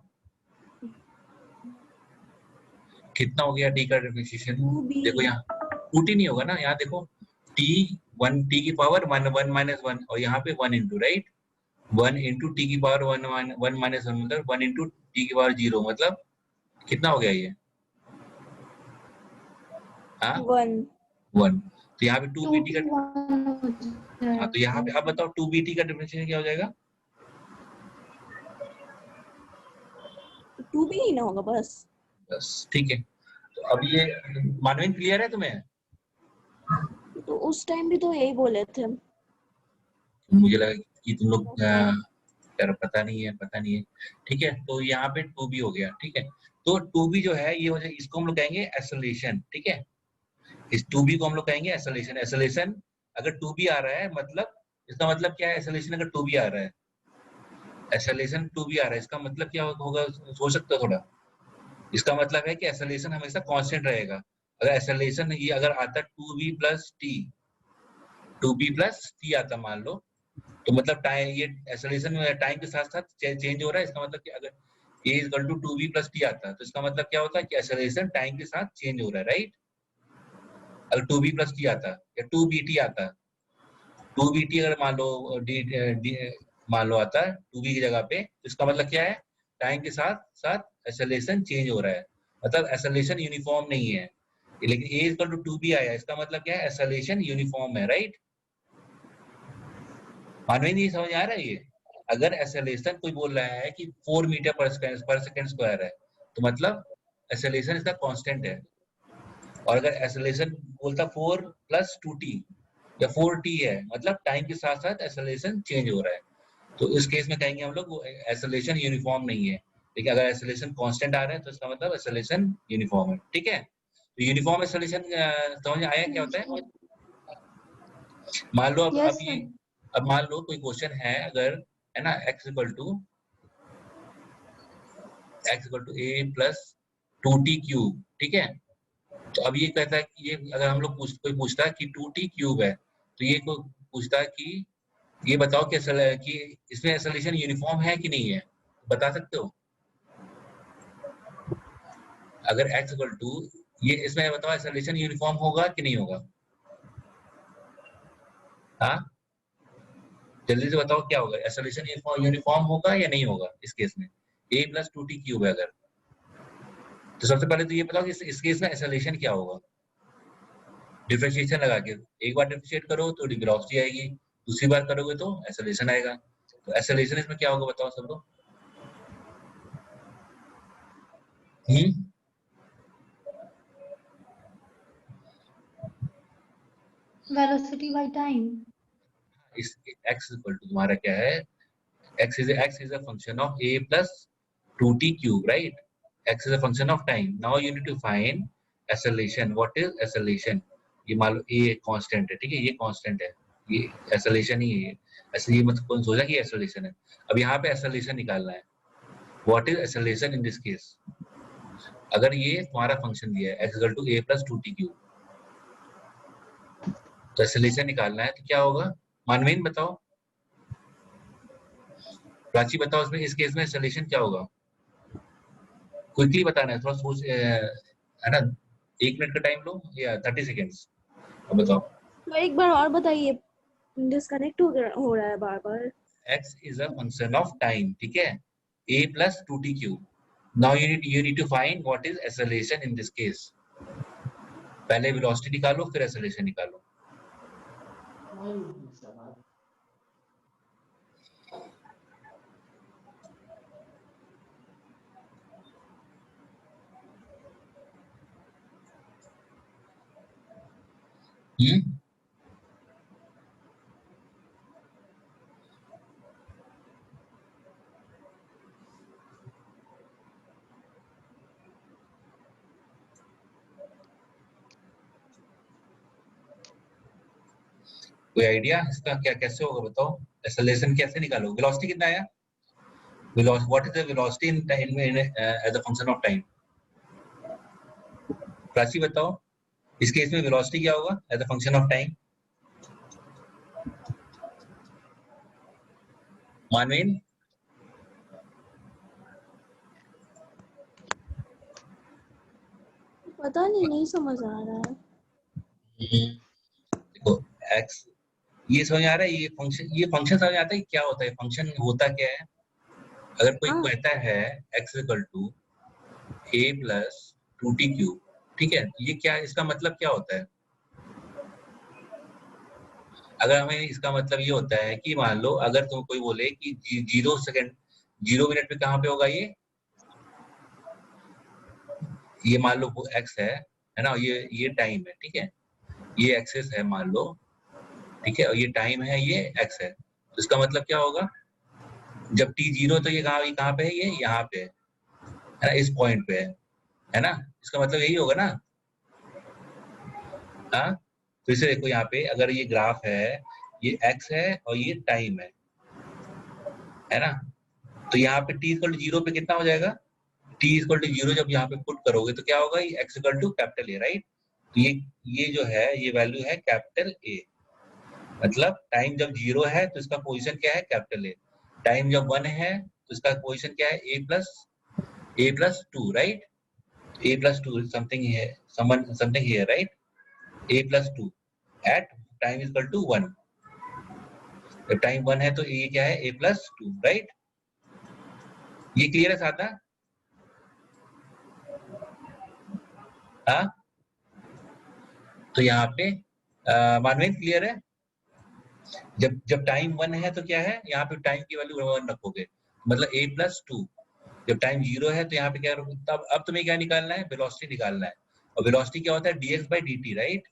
कितना हो गया t का डिफरेंशिएशन? 2b देखो यहाँ 2t नहीं होगा ना, यहाँ देखो t 1 t की पावर 1 माइनस 1 और यहाँ पे 1 इंटू, राइट? 1 इंटू टी की पावर 1 माइनस 1 मतलब 1 इंटू टी की पावर 0 मतलब कितना हो गया ये? हाँ 1 1। तो यहाँ पे 2bt 2t का 1 हो हाँ तो यहाँ पे अब जाएगा बताओ 2bt का डिफरेंशिएशन क्या हो जाएगा? 2b ही ना होगा बस। बस ठीक है, तो अब ये मानवीन क्लियर है तुम्हें? तो उस टाइम भी तो यही बोले थे। मुझे लगा कि तुम लोग यार पता नहीं है, ठीक है? तो यहाँ पे 2b हो गया, ठीक है? तो 2b जो है ये हो जाए, इसको हम लोग कहेंगे एक्सेलरेशन, ठीक है? इस 2b को हम लोग कहेंगे एक्सेलरेशन। एक्सेलरेशन अगर 2b आ रहा है मतलब इसका मतलब क्या है? एक्सेलरेशन अगर 2b आ रहा है, एक्सेलरेशन 2b आ रहा है, इसका मतलब क्या होगा? सोच सकते हो थोड़ा? इसका मतलब है कि एक्सेलरेशन हमेशा कांस्टेंट रहेगा। अगर एक्सेलरेशन ये अगर आता 2b प्लस टी आता मान लो, तो मतलब टाइम ये एक्सेलरेशन टाइम के साथ साथ चेंज हो रहा है। इसका मतलब कि अगर a equal to 2b plus t आता है तो इसका मतलब क्या होता है कि एक्सेलरेशन टाइम के साथ चेंज हो रहा है, राइट? अगर 2b प्लस टी आता या 2bt आता, 2bt अगर मान लो मान लो आता है 2b की जगह पे, तो इसका मतलब क्या है? टाइम के साथ साथ एक्सेलरेशन चेंज हो रहा है, मतलब एक्सेलरेशन यूनिफॉर्म नहीं है। लेकिन a इक्वल टू 2b आया, इसका मतलब क्या है? एक्सेलरेशन यूनिफॉर्म है, राइट? मानवीन ये समझ आ रहा है ये? अगर एक्सेलरेशन कोई बोल रहा है कि 4 मीटर पर सेकंड स्क्वायर है, तो मतलब एक्सेलरेशन इसका कांस्टेंट है। और अगर एक्सेलरेशन बोलता 4 प्लस 2t या 4t है, मतलब टाइम के साथ साथ एक्सेलरेशन चेंज हो रहा है। तो इस केस में कहेंगे हम लोग एक्सेलरेशन यूनिफॉर्म नहीं है। लेकिन अगर एक्सेलरेशन कांस्टेंट आ रहा है तो इसका मतलब एक्सेलरेशन यूनिफॉर्म है, ठीक है? तो यूनिफॉर्म एक्सेलरेशन समझ आया क्या होता है? मान लो यस अब ये सर अब मान लो कोई क्वेश्चन है, अगर है ना x equal to a plus 2t cube, ठीक है? तो अब ये कहता है कि ये अगर हम लोग कोई पूछता है कि 2t क्यूब है, तो ये कोई पूछता है कि ये बताओ कि इसमें एक्सेलरेशन यूनिफॉर्म है कि नहीं है? बता सकते हो? अगर x इक्वल टू ये इसमें बताओ एक्सेलरेशन यूनिफॉर्म होगा कि नहीं होगा? हाँ जल्दी से बताओ क्या होगा, एक्सेलरेशन यूनिफॉर्म होगा या नहीं होगा इस केस में, a प्लस 2t क्यूब है अगर, तो सबसे पहले तो ये बताओ कि इस केस में एक्सेलरेशन क्या होगा। डिफरेंशिएशन लगा के एक बार डिफरेंशिएट करो तो वेलोसिटी आएगी, दूसरी बार करोगे तो एक्सेलरेशन आएगा। तो एक्सेलरेशन इसमें क्या होगा बताओ सब लोग। Velocity by time. इस x इक्वल टू तुम्हारा क्या है, x is a function of a plus 2t cube, right? X is a function of time. Now you need to find acceleration. What is acceleration? ये मान लो a कांस्टेंट है, ठीक है, ये कांस्टेंट है, ये एक्सेलरेशन ही है। ऐसे ये मत कौन सोचा कि एक्सेलरेशन है। अब यहाँ पे एक्सेलरेशन निकालना है। What is acceleration in this case? अगर ये तुम्हारा फंक्शन दिया है x equal to a plus 2t cube, तो एक्सेलरेशन निकालना है तो क्या होगा, मानवीन बताओ, प्राची बताओ, इसमें इस केस में एक्सेलरेशन क्या होगा, क्विकली बताना है, थोड़ा सोच, है ना, 1 मिनट का टाइम लो या 30 सेकेंड्स। अब बताओ। तो एक बार और बताइए, डिस्कनेक्ट हो रहा है बार बार। x is a function of time, ठीक है, a plus 2t cube. Now you need to find what is acceleration in this case. पहले velocity निकालो फिर acceleration निकालो। कोई आइडिया इसका क्या कैसे होगा बताओ, एक्सेलरेशन कैसे निकालो, वेलोसिटी कितना आया, what is the velocity in time as a function of time, Prachi बताओ, इस केस में वेलोसिटी क्या होगा as a function of time, Manveen. पता नहीं समझ आ रहा है। देखो x, ये समझ आ रहा है, ये फंक्शन समझ आता है क्या होता है, फंक्शन होता क्या है। अगर कोई हाँ। कहता है x equal to a plus 2t cube, ठीक है, ये क्या, इसका मतलब क्या होता है। अगर हमें इसका मतलब ये होता है कि मान लो अगर तुम कोई बोले कि 0 मिनट पे कहाँ पे होगा ये मान लो वो x है ना, ये टाइम है, ठीक है, ये एक्सेस है मान लो, ठीक है, और ये टाइम है, ये x है, तो इसका मतलब क्या होगा, जब t 0 तो ये कहाँ पे है, ये यहाँ पे है ना, इस पॉइंट पे है ना, इसका मतलब यही होगा ना। हाँ, तो इसे देखो यहाँ पे अगर ये ग्राफ है, ये x है और ये टाइम है ना, तो यहाँ पे t इक्वल टू 0 पे कितना हो जाएगा, t इक्वल टू 0 जब यहाँ पे पुट करोगे तो क्या होगा, ये x equal to capital A, right. तो ये जो है ये वैल्यू है कैपिटल A, मतलब टाइम जब 0 है तो इसका पोजीशन क्या है, कैपिटल A, टाइम जब 1 है तो इसका पोजीशन क्या है, a plus 2, right, a plus 2 something है, something here, right, a plus 2 at time equal to 1, जब टाइम 1 है तो ये क्या है, a प्लस 2, राइट। ये क्लियर है सादा, हाँ, तो यहाँ पे मानवीन क्लियर है, जब टाइम 1 है तो क्या है, यहाँ पे टाइम की वैल्यू 1 रखोगे, मतलब a प्लस 2, जब टाइम 0 है तो यहाँ पे क्या रखोगे, तब अब तुम्हें क्या निकालना है, वेलोसिटी निकालना है, और वेलोसिटी क्या होता है, dx by dt, right,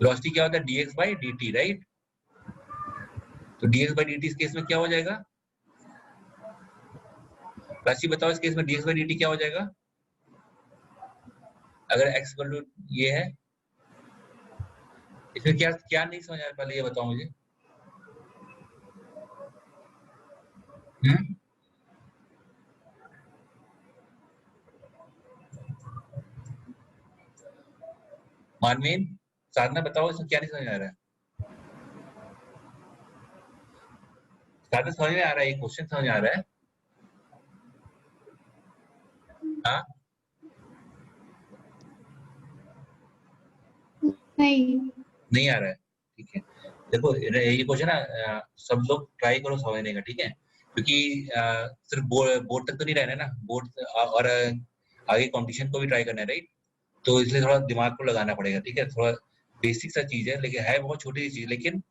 velocity क्या होता है, dx by dt, राइट, तो dx by dt इस केस में क्या हो जाएगा, राशि बताओ, इस केस में dx by dt क्या हो जाएगा, अगर x इक्वल टू ये है, इसमें क्या क्या नहीं समझ आया, पहले ये बताओ मुझे। मानवीन, साधना बताओ, इसमें क्या नहीं समझ आ रहा है, साधना समझ में आ रहा है, ये क्वेश्चन समझ आ रहा है, हाँ, नहीं। नहीं आ रहा है, ठीक है, देखो ये क्वेश्चन ना सब लोग ट्राई करो समझने का, ठीक है, क्योंकि सिर्फ बोर्ड तक तो नहीं रहना है ना, बोर्ड और आगे कंपटीशन को भी ट्राई करना है, राइट? तो इसलिए थोड़ा दिमाग को लगाना पड़ेगा, ठीक है, थोड़ा बेसिक सा चीज है, लेकिन है बहुत छोटी सी चीज, लेकिन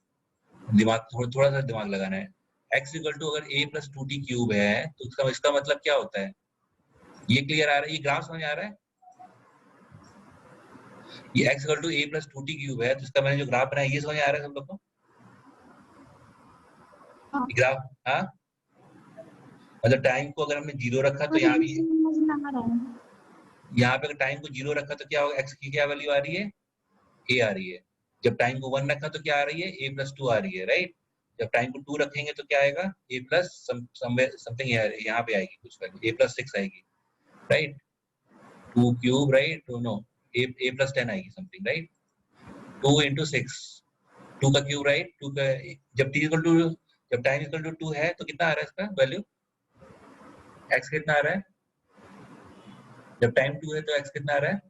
दिमाग थोड़ा सा दिमाग लगाना है। x इक्वल टू अगर a प्लस 2t क्यूब है तो इसका मतलब क्या होता है? ये क्लियर आ रहा है? ये ग्राफ समझ आ रहा है? ये x equal to a plus 2t cube है, तो इसका मैंने जो ग्राफ बनाया ये समझ आ रहा है सब लोग को? हाँ। ग्राफ, हाँ, मतलब टाइम को अगर हमने 0 रखा तो यहाँ भी, समझ ना आ रहा है। यहाँ पे अगर टाइम को 0 रखा तो क्या होगा? x की क्या वैल्यू आ रही है? a आ रही है। जब टाइम को 1 रखा तो क्या आ रही है? a प्लस 2 आ रही है, राइट? जब टाइम को 2 रखेंगे तो क्या आएगा? a प्लस समथिंग यहाँ पे आएगी कुछ वैल्यू, a प्लस 6 आएगी, right? 2 cube, right? No, a plus 10 आएगी समथिंग, राइट? 2 into 6, 2 का क्यूब, राइट? 2 का जब टाइम इक्वल टू 2 है तो कितना आ रहा है इसका वैल्यू? x कितना आ रहा है? जब टाइम 2 है तो x कितना आ रहा है?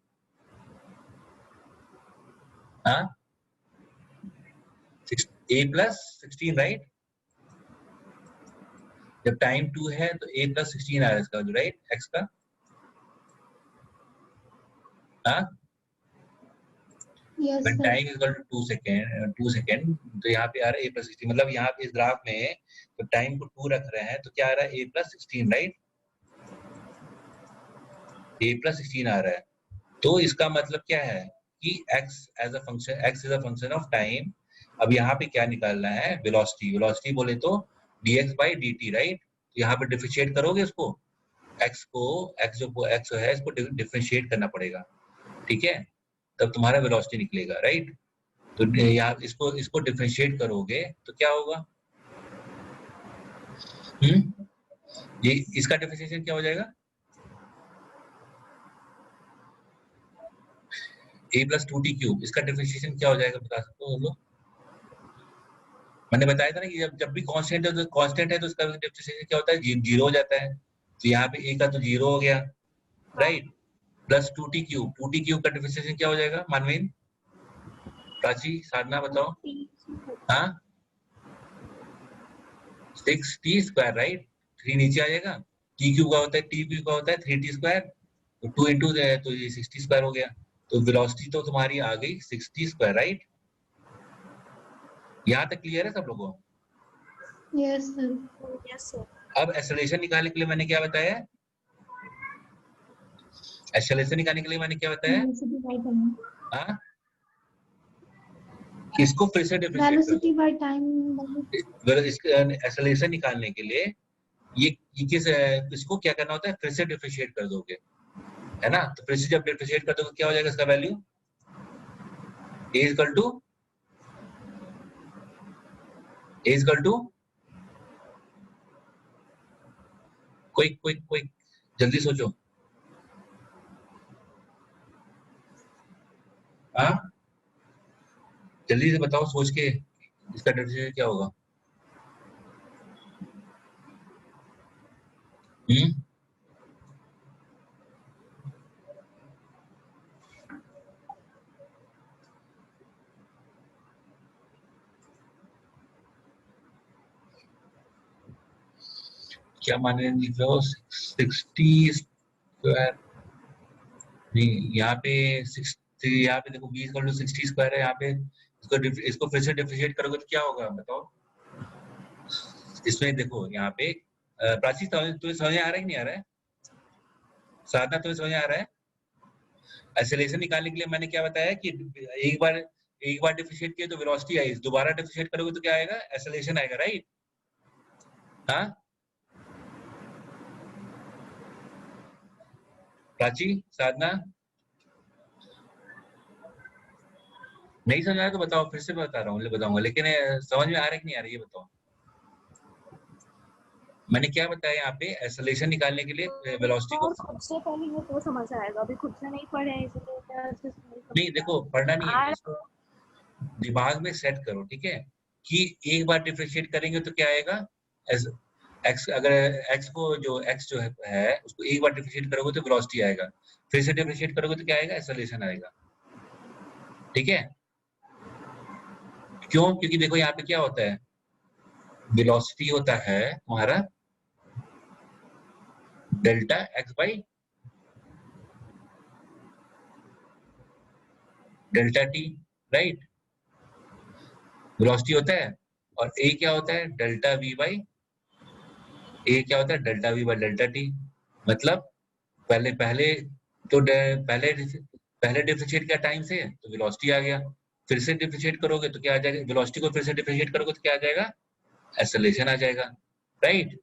हाँ, a प्लस 16, राइट? जब टाइम 2 है तो a प्लस 16 आ रहा है इसका, राइट? x का, हाँ, yes when sir. time is equal to 2 second तो यहाँ पे आ रहा है a प्लस 16, मतलब यहाँ पे इस ग्राफ में तो टाइम को 2 रख रहे हैं तो क्या आ रहा है? a plus 16, right? a plus 16 आ रहा है, तो इसका मतलब क्या है कि x as a function, x is a function of time. अब यहाँ पे क्या निकालना है? वेलोसिटी। वेलोसिटी बोले तो dx by dt, राइट? यहाँ पे डिफरेंशिएट करोगे इसको, x को, x जो x है इसको डिफरेंशिएट करना पड़ेगा, ठीक है, तब तुम्हारा वेलोसिटी निकलेगा, राइट? तो यहाँ इसको डिफरेंशिएट करोगे तो क्या होगा? ये इसका डिफरेंशिएशन क्या हो जाएगा? a प्लस 2t क्यूब, इसका डिफरेंशिएशन क्या हो जाएगा बता सकते हो लोग? मैंने बताया था ना कि जब भी कांस्टेंट है तो इसका डिफरेंशिएशन क्या होता है? 0 हो जाता है। तो यहाँ पे a का तो 0 हो गया, राइट? प्लस 2t क्यूब का डिफरेंशिएशन क्या हो जाएगा? मानवीन, प्राची, साधना बताओ। हाँ, 6t स्क्वायर, राइट? 3 नीचे आ जाएगा। t क्यूब का होता है 3t स्क्वायर, तो 2 इंटू तो ये 60 स्क्वायर हो गया। तो वेलोसिटी तो तुम्हारी आ गई 60 स्क्वायर, राइट? यहाँ तक क्लियर है सब लोगों को? Yes sir. Yes sir. अब एक्सेलरेशन निकालने के लिए मैंने क्या बताया? एक्सेलरेशन निकालने के लिए मैंने क्या बताया? Velocity by time. हाँ, इसको फिर से डिफरेंशिएट वेलोसिटी बाय टाइम। कर, एक्सेलरेशन निकालने के लिए ये इसको क्या करना होता है? फिर से डिफरेंशिएट कर दोगे, है ना? तो फिर से जब डिफरेंशिएट कर दोगे क्या हो जाएगा इसका वैल्यू? a इक्वल टू कोई जल्दी सोचो। हाँ, जल्दी से बताओ सोच के, इसका डिफरेंशिएशन क्या होगा? क्या माने लिख रहे हो? 60 स्क्वायर नहीं, यहाँ पे 60, यहाँ पे देखो b इक्वल टू 60 स्क्वायर है, यहाँ पे इसको फिर से डिफरेंशिएट करोगे तो क्या होगा बताओ? इसमें देखो यहाँ पे प्राची, तुम्हें समझ आ रहा है कि नहीं आ रहा है? साधना, तुम्हें समझ आ रहा है? एक्सेलरेशन निकालने के लिए मैंने क्या बताया कि एक बार डिफरेंशिएट किया तो वेलोसिटी आई, दोबारा डिफरेंशिएट करोगे तो क्या आएगा? एक्सेलरेशन आएगा, राइट? हाँ, प्राची, साधना, नहीं समझ आया तो बताओ, फिर से बता रहा हूँ, बताऊंगा, लेकिन समझ में आ रहा है कि नहीं आ रहा है ये बताओ। मैंने क्या बताया यहाँ पे? एक्सेलरेशन निकालने के लिए वेलोसिटी को, और खुद से पढ़ेंगे तो समझ आएगा, अभी खुद से नहीं पढ़े हैं इसलिए नहीं देखो पढ़ना नहीं है, आज इसको दिमाग में सेट करो, ठीक है, कि एक बार डिफरेंशिएट करेंगे तो क्या आएगा? एक्स, अगर एक्स को जो एक्स जो है उसको एक बार डिफरेंशिएट करोगे तो वेलोसिटी आएगा, फिर से डिफरेंशिएट करोगे तो क्या आएगा? एक्सेलरेशन आएगा, ठीक है? क्यों? क्योंकि देखो यहाँ पे क्या होता है, वेलोसिटी होता है तुम्हारा delta x by delta T, right? Velocity होता है, और ए क्या होता है, डेल्टा वी बाई ए क्या होता है, delta we by delta T. मतलब पहले पहले तो पहले डिफरेंशिएट किया टाइम से तो वेलोसिटी आ गया, फिर से डिफरेंशिएट करोगे तो क्या आ जाएगा, वेलोसिटी को फिर से डिफरेंशिएट करोगे तो क्या आ जाएगा, एक्सेलरेशन आ जाएगा, right?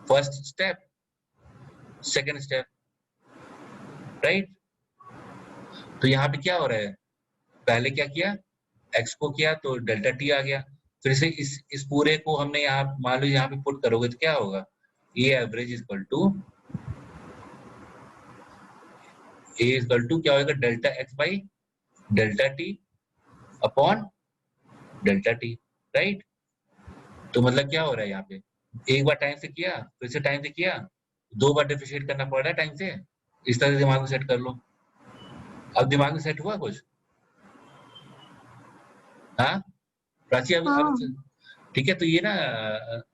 First step, second step, right? तो यहाँ पे क्या हो रहा है, पहले क्या किया, x को किया तो डेल्टा टी आ गया, फिर से इस पूरे को हमने यहाँ मान लो यहाँ पे पुट करोगे तो क्या होगा, ए एवरेज इक्वल टू क्या होगा, delta x by delta T upon delta T, right? तो मतलब क्या हो रहा है यहाँ पे, एक बार टाइम से किया, फिर से टाइम से किया, दो बार डिफरेंशिएट करना पड़ रहा है टाइम से, इस तरह से दिमाग में सेट कर लो। अब दिमाग में सेट हुआ कुछ? हाँ प्राची, अब हाँ ठीक है। तो ये ना,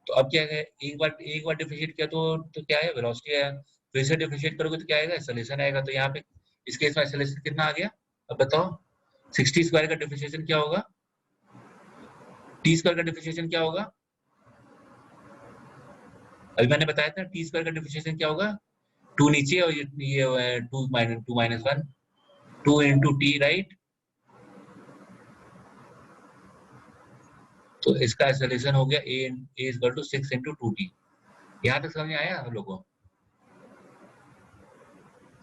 तो अब क्या है, एक बार डिफरेंशिएट किया तो क्या है, वेलोसिटी है, फिर से डिफरेंशिएट करोगे तो क्या आएगा, एक्सेलरेशन आएगा। तो यहाँ पे इस केस में एक्सेलरेशन कितना आ गया, अब बताओ, 60 स्क्वायर का डिफरेंशिएशन क्या होगा, टी स्क्वायर का डिफरेंशिएशन क्या होगा, अभी मैंने बताया था टी स्क्वायर का डिफरेंशिएशन क्या होगा, 2 नीचे और ये 2 माइनस 1, 2 इंटू टी, राइट? तो इसका एक्सेलरेशन हो गया ए इक्वल टू 6 इंटू 2t। यहाँ तक समझ में आया हम लोग को?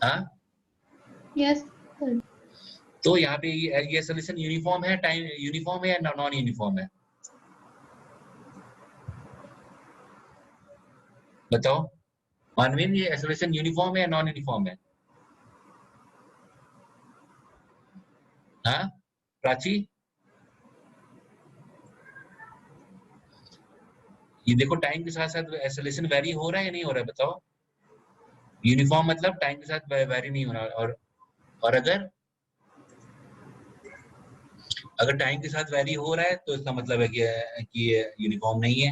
हाँ, यस सर। तो यहाँ पे ये एक्सेलरेशन यूनिफॉर्म है, टाइम यूनिफॉर्म है या नॉन यूनिफॉर्म है, बताओ मानवीन, ये एक्सेलरेशन यूनिफॉर्म है या नॉन यूनिफॉर्म है? हाँ प्राची, ये देखो टाइम के साथ साथ एक्सेलरेशन वेरी हो रहा है या नहीं हो रहा है, बताओ? यूनिफॉर्म मतलब टाइम के साथ वेरी नहीं हो रहा, और अगर टाइम के साथ वेरी हो रहा है तो इसका मतलब है कि ये यूनिफॉर्म नहीं है।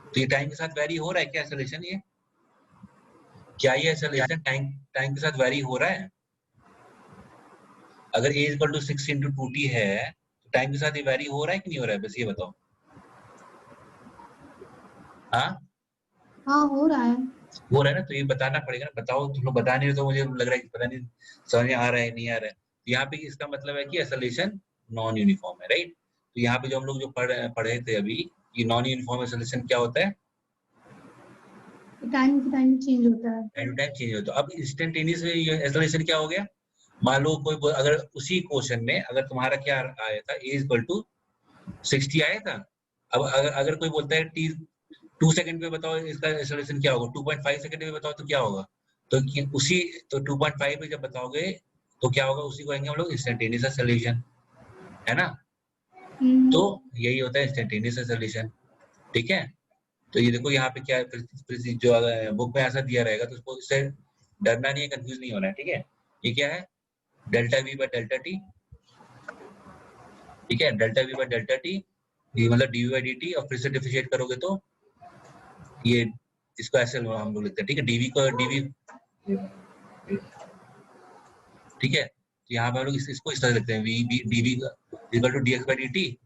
तो ये टाइम के साथ वेरी हो रहा है क्या एक्सेलरेशन, ये क्या ये एक्सेलरेशन टाइम के साथ वेरी हो रहा है? अगर a equal to 6 into 2t है तो टाइम के साथ ये वेरी हो रहा है कि नहीं हो रहा है, बस ये बताओ। हाँ हाँ हो रहा है। हो रहा है ना, तो ये बताना पड़ेगा ना, बताओ, तुम लोग बता नहीं रहे तो मुझे लग रहा है कि पता नहीं समझ में आ रहा है नहीं आ रहा है। तो यहाँ पे इसका मतलब है कि एक्सेलरेशन नॉन यूनिफॉर्म है, राइट? तो यहाँ पे जो हम लोग जो पढ़े थे अभी, कि नॉन यूनिफॉर्म एक्सेलरेशन क्या होता है, टाइम टू टाइम चेंज होता है। टाइम टू टाइम चेंज होता है। अब इंस्टेंटेनियस एक्सेलरेशन क्या हो गया, मान लो कोई अगर उसी क्वेश्चन में अगर तुम्हारा क्या आया था, a इक्वल टू 60 आया था, अब अगर कोई बोलता है टी 2 सेकंड पे बताओ इसका एक्सेलरेशन क्या होगा, 2.5 सेकंड में बताओ तो क्या होगा, तो उसी तो 2.5 पे जब बताओगे तो क्या होगा, उसी को कहेंगे हम लोग इंस्टेंटेनियस एक्सेलरेशन, है ना? तो यही होता है इंस्टेंटेनियस एक्सेलरेशन, ठीक है? तो ये देखो यहाँ पे क्या है, फिर जो बुक में आंसर दिया रहेगा तो उसको इससे डरना नहीं है, कंफ्यूज नहीं होना है, ठीक है? ये क्या है, delta we by delta T, ठीक है? Delta we by delta T, ये मतलब डी बाई डी टी, और फिर से डिफरेंशिएट करोगे तो ये इसको ऐसे हम लोग लिखते हैं, ठीक है? डीवी को डीवी, ठीक है? तो यहाँ पे हम लोग इसको इस तरह लिखते हैं, v b dv equal to dx by d t,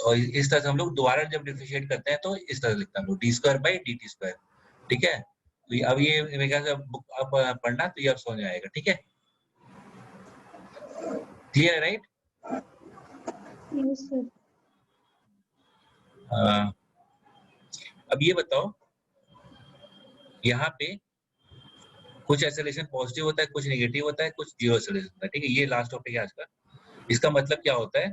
और इस तरह से हम लोग दोबारा जब डिफरेंशिएट करते हैं तो इस तरह लिखते हैं हम लोग, D square by d T square, ठीक है? तो अब ये मेरे ख्याल से बुक आप पढ़ना तो ये अब समझ में आएगा, ठीक है? क्लियर है, राइट? Yes sir. अब ये बताओ, यहाँ पे कुछ एक्सेलरेशन पॉजिटिव होता है, कुछ नेगेटिव होता है, कुछ जीरो एक्सेलरेशन होता है, ठीक है? ये लास्ट टॉपिक है आज का। इसका मतलब क्या होता है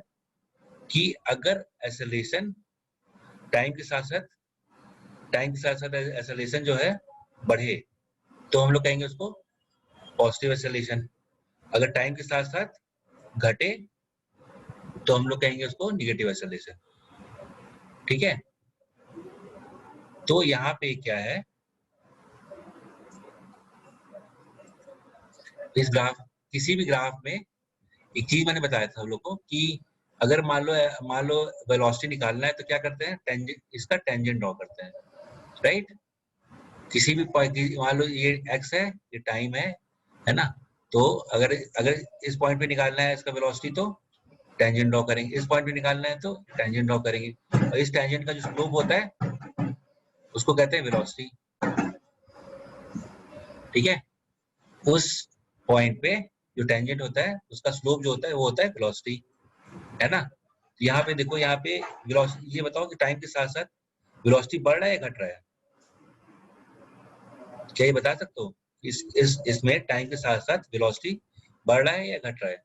कि अगर एक्सेलरेशन टाइम के साथ साथ एक्सेलरेशन जो है बढ़े तो हम लोग कहेंगे उसको पॉजिटिव एक्सेलरेशन, अगर टाइम के साथ साथ घटे तो हम लोग कहेंगे उसको नेगेटिव एक्सेलरेशन, ठीक है? तो यहाँ पे क्या है, इस ग्राफ, किसी भी ग्राफ में एक चीज मैंने बताया था हम लोग को कि अगर मान लो वेलोसिटी निकालना है तो क्या करते हैं, टेंजेंट, इसका टेंजेंट ड्रॉ करते हैं, राइट। किसी भी पॉइंट, मान लो ये x है, ये टाइम है ना, तो अगर अगर इस पॉइंट पे निकालना है इसका वेलोसिटी तो टेंजेंट ड्रॉ करेंगे, इस पॉइंट पे निकालना है तो टेंजेंट ड्रॉ करेंगे, और इस टेंजेंट का जो स्लोप होता है उसको कहते हैं वेलोसिटी, ठीक है। उस पॉइंट पे जो टेंजेंट होता है उसका स्लोप जो होता है वो होता है वेलोसिटी, है ना। तो यहाँ पे देखो, यहाँ पे वेलोसिटी, ये बताओ कि टाइम के साथ साथ वेलोसिटी बढ़ रहा है या घट रहा है, क्या ये बता सकते हो? इसमें टाइम के साथ साथ वेलोसिटी बढ़ रहा है या घट रहा है?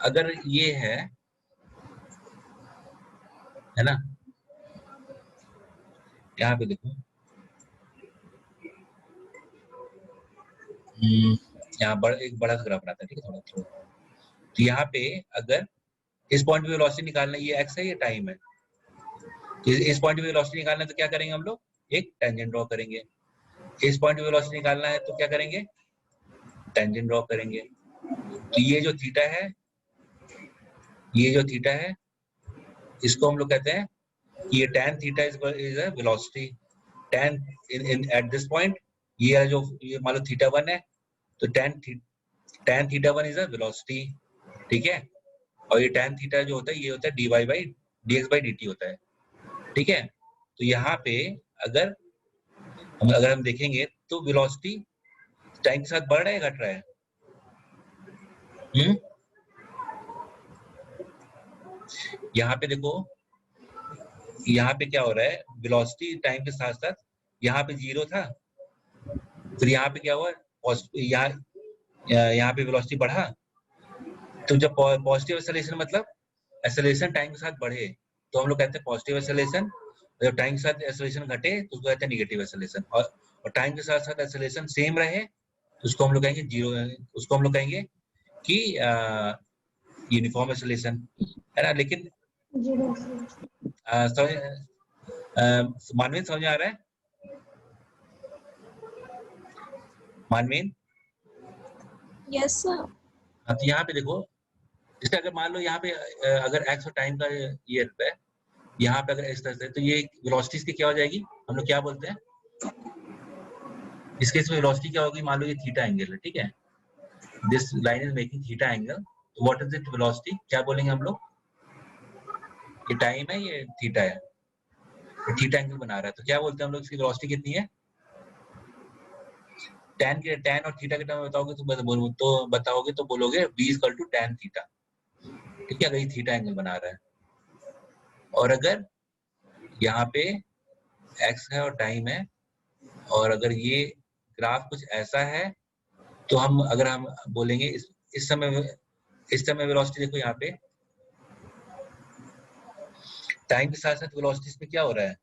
अगर ये है ना, यहाँ पे देखो, यहाँ एक बड़ा सा ग्राफ बनाता है, ठीक है, थोड़ा। तो यहाँ पे अगर इस पॉइंट पे वेलोसिटी निकालना है, ये x है, ये टाइम है, तो इस पॉइंट पे वेलोसिटी निकालना है तो क्या करेंगे हम लोग, एक टेंजेंट ड्रॉ करेंगे। इस पॉइंट पे वेलोसिटी निकालना है तो क्या करेंगे, टेंजेंट ड्रॉ करेंगे। तो ये जो थीटा है, ये जो थीटा है, इसको हम लोग कहते हैं कि ये tan theta is a velocity, tan in at this point, ये जो, ये मान लो थीटा 1 है, तो tan theta 1 is a velocity, ठीक है। और ये tan थीटा जो होता है ये होता है dx बाई dt होता है, ठीक है। तो यहाँ पे अगर हम देखेंगे तो वेलोसिटी टाइम के साथ बढ़ रहा है, घट रहा है? यहाँ पे देखो, यहाँ पे क्या हो रहा है, वेलोसिटी टाइम के साथ साथ यहाँ पे 0 था, फिर यहाँ पे क्या हुआ, यहाँ पे वेलोसिटी बढ़ा, तो जब पॉजिटिव एक्सेलरेशन, मतलब एक्सेलरेशन टाइम के साथ बढ़े तो हम लोग कहते हैं पॉजिटिव एक्सेलरेशन, जब टाइम के साथ एक्सेलरेशन घटे तो उसको कहते हैं नेगेटिव एक्सेलरेशन, और टाइम के साथ साथ एक्सेलरेशन सेम रहे तो उसको हम लोग कहेंगे जीरो, उसको हम लोग कहेंगे कि यूनिफॉर्म एक्सेलरेशन, है ना। लेकिन जीरो। मानवीन समझ में आ रहा है? Manveen, yes sir. तो यहाँ पे देखो, जैसे अगर मान लो यहाँ पे अगर एक्स और टाइम का ये रहता है, यहाँ पे अगर एक्स रहता है तो ये वेलोसिटी इसकी क्या हो जाएगी, हम लोग क्या बोलते हैं, इस केस में वेलोसिटी क्या होगी, मान लो ये थीटा एंगल है, ठीक है, this line is making theta angle, तो व्हाट इज इट वेलोसिटी, क्या बोलेंगे हम लोग, ये टाइम है, ये थीटा है, ये थीटा एंगल बना रहा है, तो क्या बोलते हैं हम लोग, इसकी वेलोसिटी कितनी है, tan और थीटा के टर्म में बताओगे तो बताओगे तो बोलोगे v equal to tan theta, ठीक है, अगर ये थीटा एंगल बना रहा है। और अगर यहाँ पे x है और टाइम है, और अगर ये ग्राफ कुछ ऐसा है, तो अगर हम बोलेंगे इस समय वेलोसिटी देखो, यहाँ पे टाइम के साथ साथ वेलोसिटी इसमें क्या हो रहा है,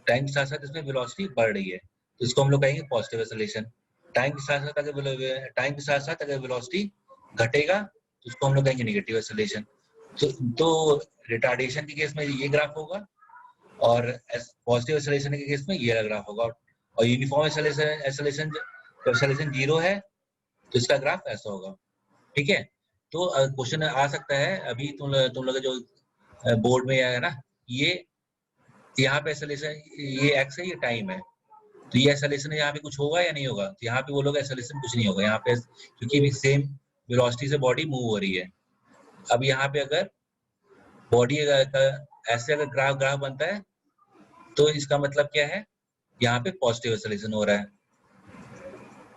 टाइम के साथ साथ इसमें वेलोसिटी बढ़ रही है, तो इसको हम लोग कहेंगे पॉजिटिव एक्सेलरेशन। टाइम के साथ साथ अगर वेलोसिटी घटेगा तो उसको हम लोग कहेंगे नेगेटिव एक्सेलरेशन। तो रिटार्डेशन के केस में ये ग्राफ होगा, और पॉजिटिव एक्सेलरेशन के केस में ये ग्राफ होगा, और यूनिफॉर्म एक्सेलरेशन 0 है तो इसका ग्राफ ऐसा होगा, ठीक है। तो क्वेश्चन आ सकता है अभी तुम लोग जो बोर्ड में है ना, ये यहाँ पे एक्सेलरेशन, ये एक्स है, ये टाइम है, तो ये एक्सेलरेशन यहाँ पे कुछ होगा या नहीं होगा, तो यहाँ पे वो लोग एक्सेलरेशन कुछ नहीं होगा यहाँ पे, क्योंकि सेम वेलोसिटी से बॉडी मूव हो रही है। अब यहाँ पे अगर बॉडी ऐसे अगर ग्राफ बनता है तो इसका मतलब क्या है, यहाँ पे पॉजिटिव एक्सेलरेशन हो रहा है,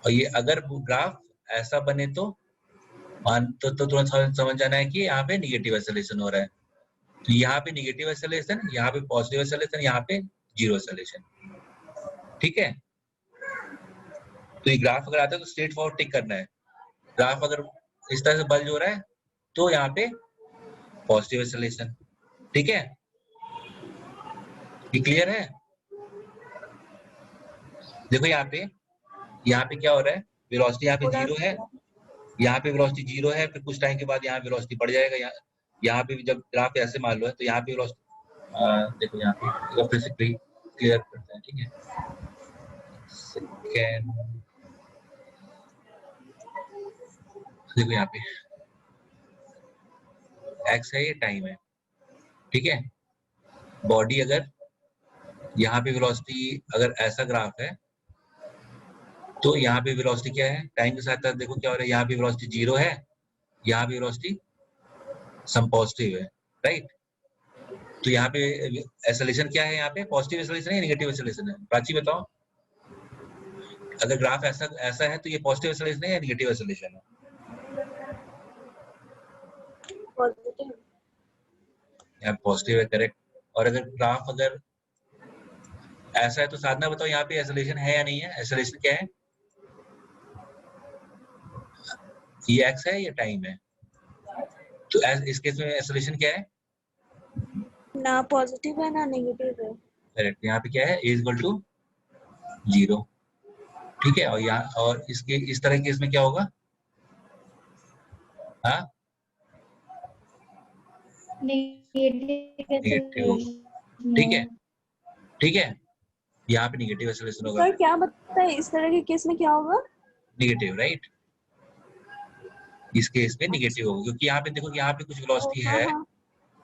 और ये अगर ग्राफ ऐसा बने तो तुरंत समझ जाना है कि यहाँ पे निगेटिव एक्सेलरेशन हो रहा है। तो यहाँ पे निगेटिव एक्सेलरेशन, यहाँ पे पॉजिटिव एक्सेलरेशन, यहाँ पे जीरो एक्सेलरेशन, ठीक है। तो ये ग्राफ अगर आता है तो स्ट्रेट फॉरवर्ड टिक करना है, ग्राफ अगर इस तरह से बल्ज हो रहा है तो यहाँ पे पॉजिटिव एक्सेलरेशन, ठीक है। ये क्लियर है? देखो यहाँ पे क्या हो रहा है, वेलोसिटी यहाँ पे जीरो है, यहाँ पे वेलोसिटी जीरो है, फिर कुछ टाइम के बाद यहाँ वेलोसिटी बढ़ जाएगा, यहाँ पे जब ग्राफ ऐसे मान लो है तो यहाँ पे वेलोसिटी, देखो यहाँ पे फिर से क्लियर करते हैं, ठीक है, सेकेंड, देखो यहाँ पे x है, ये टाइम है, ठीक है। बॉडी अगर यहाँ पे वेलोसिटी अगर ऐसा ग्राफ है तो यहाँ पे वेलोसिटी क्या है, टाइम के साथ साथ देखो क्या हो रहा है, यहाँ पे वेलोसिटी 0 है, यहाँ पे वेलोसिटी सम पॉजिटिव है, राइट। तो यहाँ पे एक्सेलरेशन क्या है, यहाँ पे पॉजिटिव एक्सेलरेशन है या नेगेटिव एक्सेलरेशन है, प्राची बताओ। अगर ग्राफ ऐसा है तो ये पॉजिटिव एक्सेलरेशन है या नेगेटिव एक्सेलरेशन है? पॉजिटिव। यहाँ पॉजिटिव है, करेक्ट। और अगर ग्राफ अगर ऐसा है तो साधना बताओ यहाँ पे एक्सेलरेशन है या नहीं है, एक्सेलरेशन क्या है, ये एक्स है या टाइम है? तो इस केस में एक्सेलरेशन क्या है, ना पॉजिटिव है ना नेगेटिव है। करेक्ट। यहाँ पे क्या है, a इक्वल टू 0, ठीक है। और यहाँ और इसके इस तरह के केस में क्या होगा, हाँ नेगेटिव, ठीक है, ठीक है। यहाँ पे नेगेटिव एक्सेलरेशन होगा, सर क्या बताए इस तरह के केस में क्या होगा? Negative, right. इस केस में नेगेटिव होगा क्योंकि यहाँ पे देखो यहाँ पे कुछ वेलोसिटी हाँ, है हाँ।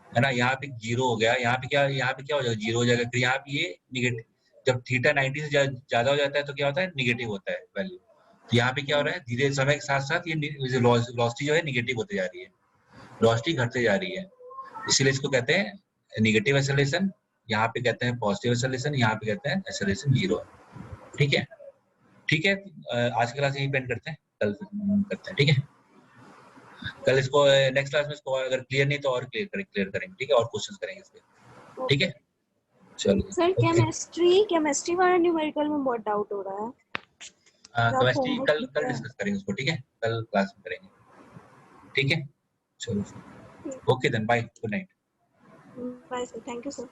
ना, यहाँ पे 0 हो गया, यहाँ पे क्या हो जाएगा, 0 हो जाएगा। फिर यहाँ पे ये नेगेटिव, जब थीटा 90 से ज्यादा हो जाता है तो क्या होता है, नेगेटिव होता है वैल्यू। तो यहाँ पे क्या हो रहा है, धीरे समय के साथ साथ ये वेलोसिटी जो है नेगेटिव होती जा रही है, वेलोसिटी घटते जा रही है, इसीलिए इसको कहते हैं नेगेटिव एक्सेलरेशन, यहाँ पे कहते हैं पॉजिटिव एक्सेलरेशन, यहाँ पे कहते हैं एक्सेलरेशन 0, ठीक है। ठीक है, आज की क्लास यहीं पेंड करते हैं, कल करते हैं, ठीक है। कल इसको नेक्स्ट क्लास में इसको अगर क्लियर नहीं तो और क्लियर करेंगे, ठीक है, और क्वेश्चंस करेंगे इस पे, ठीक है। चलो सर केमिस्ट्री वाला न्यूमेरिकल में बहुत डाउट हो रहा है। केमिस्ट्री कल डिस्कस करेंगे उसको, ठीक है, कल क्लास में करेंगे, ठीक है। चलो okay then, bye, good night. Bye sir, thank you sir.